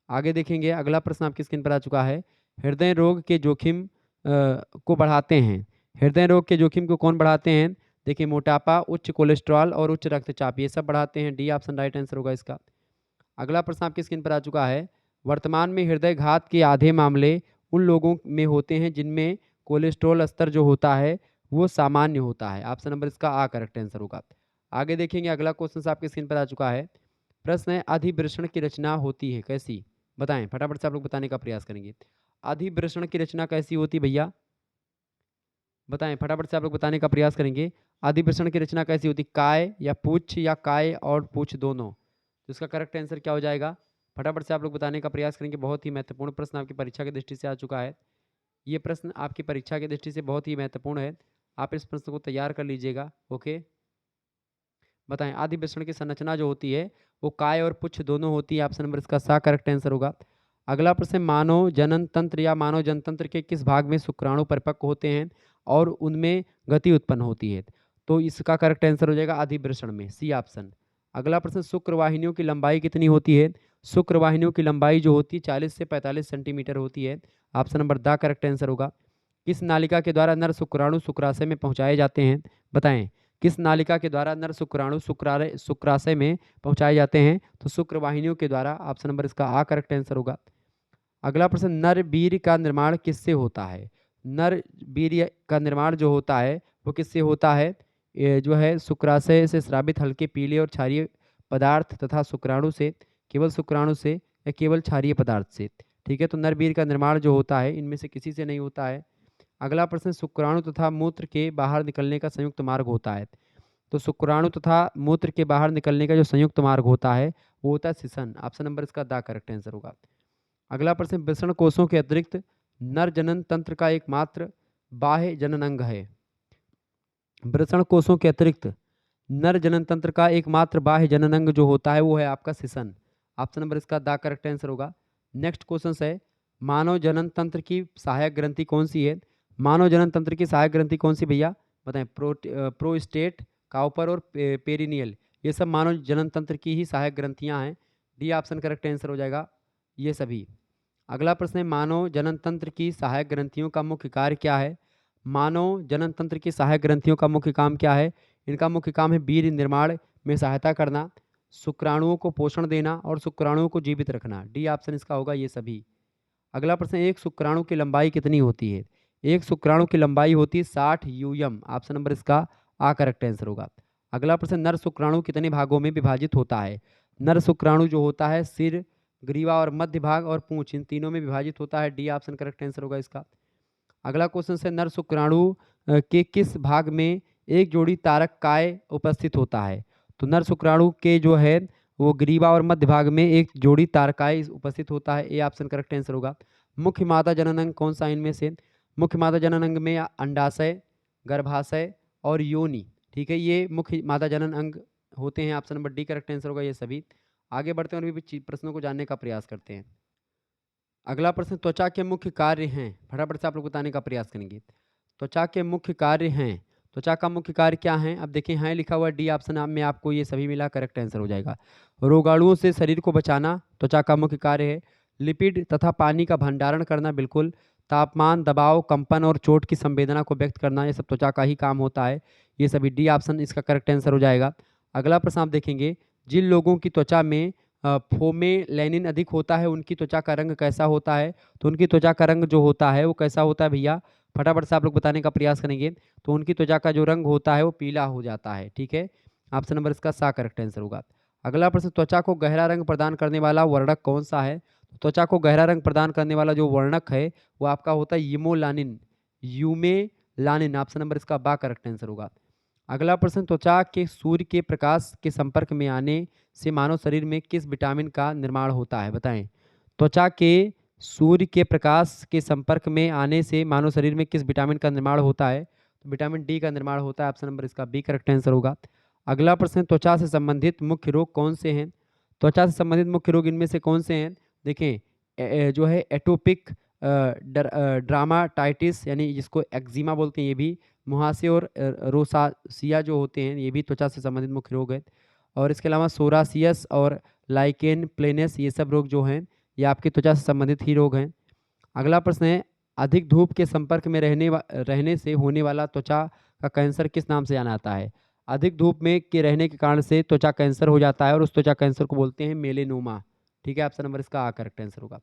आगे देखेंगे, अगला प्रश्न आपकी स्क्रीन पर आ चुका है। हृदय रोग के जोखिम को बढ़ाते हैं। हृदय रोग के जोखिम को कौन बढ़ाते हैं? देखिए, मोटापा, उच्च कोलेस्ट्रॉल और उच्च रक्तचाप, ये सब बढ़ाते हैं। डी ऑप्शन राइट आंसर होगा इसका। अगला प्रश्न आपकी स्क्रीन पर आ चुका है। वर्तमान में हृदय घात के आधे मामले उन लोगों में होते हैं जिनमें कोलेस्ट्रॉल स्तर जो होता है वो सामान्य होता है। ऑप्शन नंबर इसका करेक्ट आंसर होगा। आगे देखेंगे, अगला क्वेश्चन आपकी स्क्रीन पर आ चुका है। प्रश्न है, अधिवृषण की रचना होती है कैसी? बताएं, फटाफट से आप लोग बताने का प्रयास करेंगे। अधिवृषण की रचना कैसी होती भैया? बताएं, फटाफट से आप लोग बताने का प्रयास करेंगे। अधिवृषण की रचना कैसी होती? काय या पूछ या काय और पूछ दोनों? तो इसका करेक्ट आंसर क्या हो जाएगा? फटाफट से आप लोग बताने का प्रयास करेंगे। बहुत ही महत्वपूर्ण प्रश्न आपकी परीक्षा की दृष्टि से आ चुका है। ये प्रश्न आपकी परीक्षा की दृष्टि से बहुत ही महत्वपूर्ण है। आप इस प्रश्न को तैयार कर लीजिएगा। ओके, बताएं, अधिवृषण की संरचना जो होती है वो काय और पुच्छ दोनों होती है। ऑप्शन नंबर इसका करेक्ट आंसर होगा। अगला प्रश्न, मानव जनन तंत्र या मानव जनतंत्र के किस भाग में शुक्राणु परिपक्व होते हैं और उनमें गति उत्पन्न होती है? तो इसका करेक्ट आंसर हो जाएगा अधिवृषण में, सी ऑप्शन। अगला प्रश्न, शुक्रवाहिनियों की लंबाई कितनी होती है? शुक्रवाहिनियों की लंबाई जो होती है 40 से 45 सेंटीमीटर होती है। Option number the correct answer होगा। किस नालिका के द्वारा नर शुक्राणु शुक्राशय में पहुंचाए जाते हैं? बताएं, किस नालिका के द्वारा नर शुक्राणु शुक्राशय में पहुंचाए जाते हैं? तो शुक्रवाहिनियों के द्वारा। ऑप्शन नंबर इसका करेक्ट आंसर होगा। अगला प्रश्न, नर वीर्य का निर्माण किससे होता है? नर वीर्य का निर्माण जो होता है वो किससे होता है? ये जो है शुक्राशय से स्रावित हल्के पीले और क्षारीय पदार्थ तथा शुक्राणु से, केवल शुक्राणु से या केवल क्षारीय पदार्थ से। ठीक है, तो नर वीर्य का निर्माण जो होता है इनमें से किसी से नहीं होता है। अगला प्रश्न, शुक्राणु तथा मूत्र के बाहर निकलने का संयुक्त मार्ग होता है। तो शुक्राणु तथा मूत्र के बाहर निकलने का जो संयुक्त मार्ग होता है वो होता है सिसन। ऑप्शन नंबर इसका द करेक्ट आंसर होगा। अगला प्रश्न, वृषण कोषों के अतिरिक्त नर जनन तंत्र का एकमात्र बाह्य जनन अंग है। वृषण कोषों के अतिरिक्त नर जनन तंत्र का एकमात्र बाह्य जनन अंग जो होता है वो है आपका सिसन। ऑप्शन नंबर इसका द करेक्ट आंसर होगा। नेक्स्ट क्वेश्चन है, मानव जनन तंत्र की सहायक ग्रंथि कौन सी है? मानव जनन तंत्र की सहायक ग्रंथि कौन सी भैया? बताएं, प्रोस्टेट, काउपर और पेरिनियल, ये सब मानव जनन तंत्र की ही सहायक ग्रंथियां हैं। डी ऑप्शन करेक्ट आंसर हो जाएगा, ये सभी। अगला प्रश्न है, मानव जनन तंत्र की सहायक ग्रंथियों का मुख्य कार्य क्या है? मानव जनन तंत्र की सहायक ग्रंथियों का मुख्य काम क्या है? इनका मुख्य काम है वीर्य निर्माण में सहायता करना, शुक्राणुओं को पोषण देना और शुक्राणुओं को जीवित रखना। डी ऑप्शन इसका होगा, ये सभी। अगला प्रश्न, एक शुक्राणु की लंबाई कितनी होती है? एक शुक्राणु की लंबाई होती है 60 यूएम। ऑप्शन नंबर इसका करेक्ट आंसर होगा। अगला प्रश्न, नर शुक्राणु कितने भागों में विभाजित होता है? नर शुक्राणु जो होता है सिर, ग्रीवा और मध्य भाग और पूंछ, इन तीनों में विभाजित होता है। डी ऑप्शन करेक्ट आंसर होगा इसका। अगला क्वेश्चन है, नर शुक्राणु के किस भाग में एक जोड़ी तारक काय उपस्थित होता है? तो नर शुक्राणु के जो है वो ग्रीवा और मध्य भाग में एक जोड़ी तारकाय उपस्थित होता है। ए ऑप्शन करेक्ट आंसर होगा। मुख्य मादा जनन अंग कौन सा इनमें से? मुख्य मादा जनन अंग में अंडाशय, गर्भाशय और योनि। ठीक है, ये मुख्य मादा जनन अंग होते हैं। Option number D correct answer होगा, ये सभी। आगे बढ़ते हैं और भी प्रश्नों को जानने का प्रयास करते हैं। अगला प्रश्न, त्वचा के मुख्य कार्य हैं, फटाफट से आप लोग बताने का प्रयास करेंगे। त्वचा के मुख्य कार्य हैं, त्वचा का मुख्य कार्य क्या है? अब देखिए, हैं लिखा हुआ डी ऑप्शन में आपको ये सभी मिला करेक्ट आंसर हो जाएगा। रोगाणुओं से शरीर को बचाना त्वचा का मुख्य कार्य है। लिपिड तथा पानी का भंडारण करना, बिल्कुल। तापमान, दबाव, कंपन और चोट की संवेदना को व्यक्त करना, ये सब त्वचा का ही काम होता है। ये सभी डी ऑप्शन इसका करेक्ट आंसर हो जाएगा। अगला प्रश्न आप देखेंगे, जिन लोगों की त्वचा में फोमेलैनिन अधिक होता है उनकी त्वचा का रंग कैसा होता है? तो उनकी त्वचा का रंग जो होता है वो कैसा होता है भैया? फटाफट से आप लोग बताने का प्रयास करेंगे। तो उनकी त्वचा का जो रंग होता है वो पीला हो जाता है, ठीक है? ऑप्शन नंबर इसका सा करेक्ट आंसर होगा। अगला प्रश्न, त्वचा को गहरा रंग प्रदान करने वाला वर्णक कौन-सा है? त्वचा को गहरा रंग प्रदान करने वाला जो वर्णक है वो आपका होता है यूमेलानिन। यूमेलानिन ऑप्शन नंबर इसका बा करेक्ट आंसर होगा। अगला प्रश्न, त्वचा के सूर्य के प्रकाश के संपर्क में आने से मानव शरीर में किस विटामिन का निर्माण होता है? बताएं। त्वचा के सूर्य के प्रकाश के संपर्क में आने से मानव शरीर में किस विटामिन का निर्माण होता है? तो विटामिन डी का निर्माण होता है। ऑप्शन नंबर इसका बी करेक्ट आंसर होगा। अगला प्रश्न, त्वचा से संबंधित मुख्य रोग कौन से हैं? त्वचा से संबंधित मुख्य रोग इनमें से कौन से हैं? देखें, जो है एटोपिक ड्रामाटाइटिस यानी जिसको एक्जिमा बोलते हैं ये भी, मुहासे और रोसासिया जो होते हैं ये भी त्वचा से संबंधित मुख्य रोग है। और इसके अलावा सोरासियस और लाइकेन प्लेनस ये सब रोग जो हैं ये आपकी त्वचा से संबंधित ही रोग हैं। अगला प्रश्न है, अधिक धूप के संपर्क में रहने से होने वाला त्वचा का कैंसर किस नाम से जाना जाता है? अधिक धूप में के रहने के कारण से त्वचा कैंसर हो जाता है और उस त्वचा कैंसर को बोलते हैं मेलेनोमा, ठीक है? ऑप्शन नंबर इसका आ करेक्ट आंसर होगा।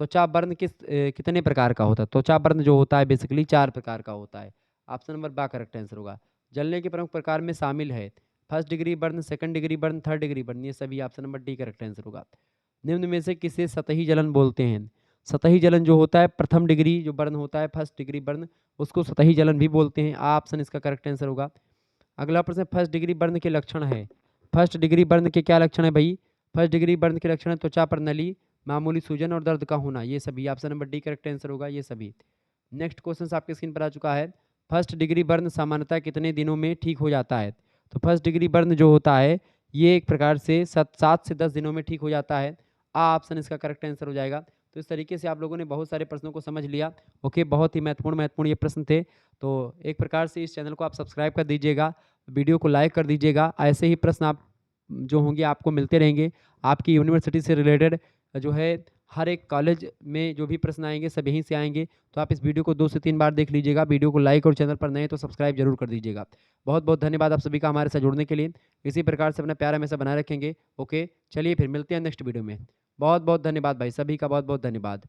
त्वचा बर्न कितने प्रकार का होता है? त्वचा बर्न जो होता है बेसिकली 4 प्रकार का होता है। ऑप्शन नंबर बा करेक्ट आंसर होगा। जलने के प्रमुख प्रकार में शामिल है first degree burn, second degree burn, third degree burn, ये सभी option number D correct answer होगा। निम्न में से किसे सतही जलन बोलते हैं? सतही जलन जो होता है प्रथम डिग्री जो बर्न होता है फर्स्ट डिग्री बर्न, उसको सतही जलन भी बोलते हैं। ऑप्शन इसका करेक्ट आंसर होगा। अगला प्रश्न, फर्स्ट डिग्री बर्न के लक्षण है। फर्स्ट डिग्री बर्न के क्या लक्षण है भाई? फर्स्ट डिग्री बर्न के लक्षण है त्वचा पर नली, मामूली सूजन और दर्द का होना, ये सभी option number D correct answer होगा ये सभी। नेक्स्ट क्वेश्चन आपके स्क्रीन पर आ चुका है। फर्स्ट डिग्री बर्न सामान्यतः कितने दिनों में ठीक हो जाता है? तो फर्स्ट डिग्री बर्न जो होता है ये एक प्रकार से 7 से 10 दिनों में ठीक हो जाता है। ऑप्शन इसका करेक्ट आंसर हो जाएगा। तो इस तरीके से आप लोगों ने बहुत सारे प्रश्नों को समझ लिया। ओके, बहुत ही महत्वपूर्ण ये प्रश्न थे। तो एक प्रकार से इस चैनल को आप सब्सक्राइब कर दीजिएगा, वीडियो को लाइक कर दीजिएगा। ऐसे ही प्रश्न आप जो होंगे आपको मिलते रहेंगे। आपकी यूनिवर्सिटी से रिलेटेड जो है हर एक कॉलेज में जो भी प्रश्न आएंगे सब यहीं से आएंगे। तो आप इस वीडियो को 2 से 3 बार देख लीजिएगा। वीडियो को लाइक और चैनल पर नए तो सब्सक्राइब जरूर कर दीजिएगा। बहुत बहुत धन्यवाद आप सभी का हमारे साथ जुड़ने के लिए। इसी प्रकार से अपना प्यार हमेशा बनाए रखेंगे। ओके, चलिए फिर मिलते हैं नेक्स्ट वीडियो में। बहुत बहुत धन्यवाद भाई, सभी का बहुत बहुत धन्यवाद।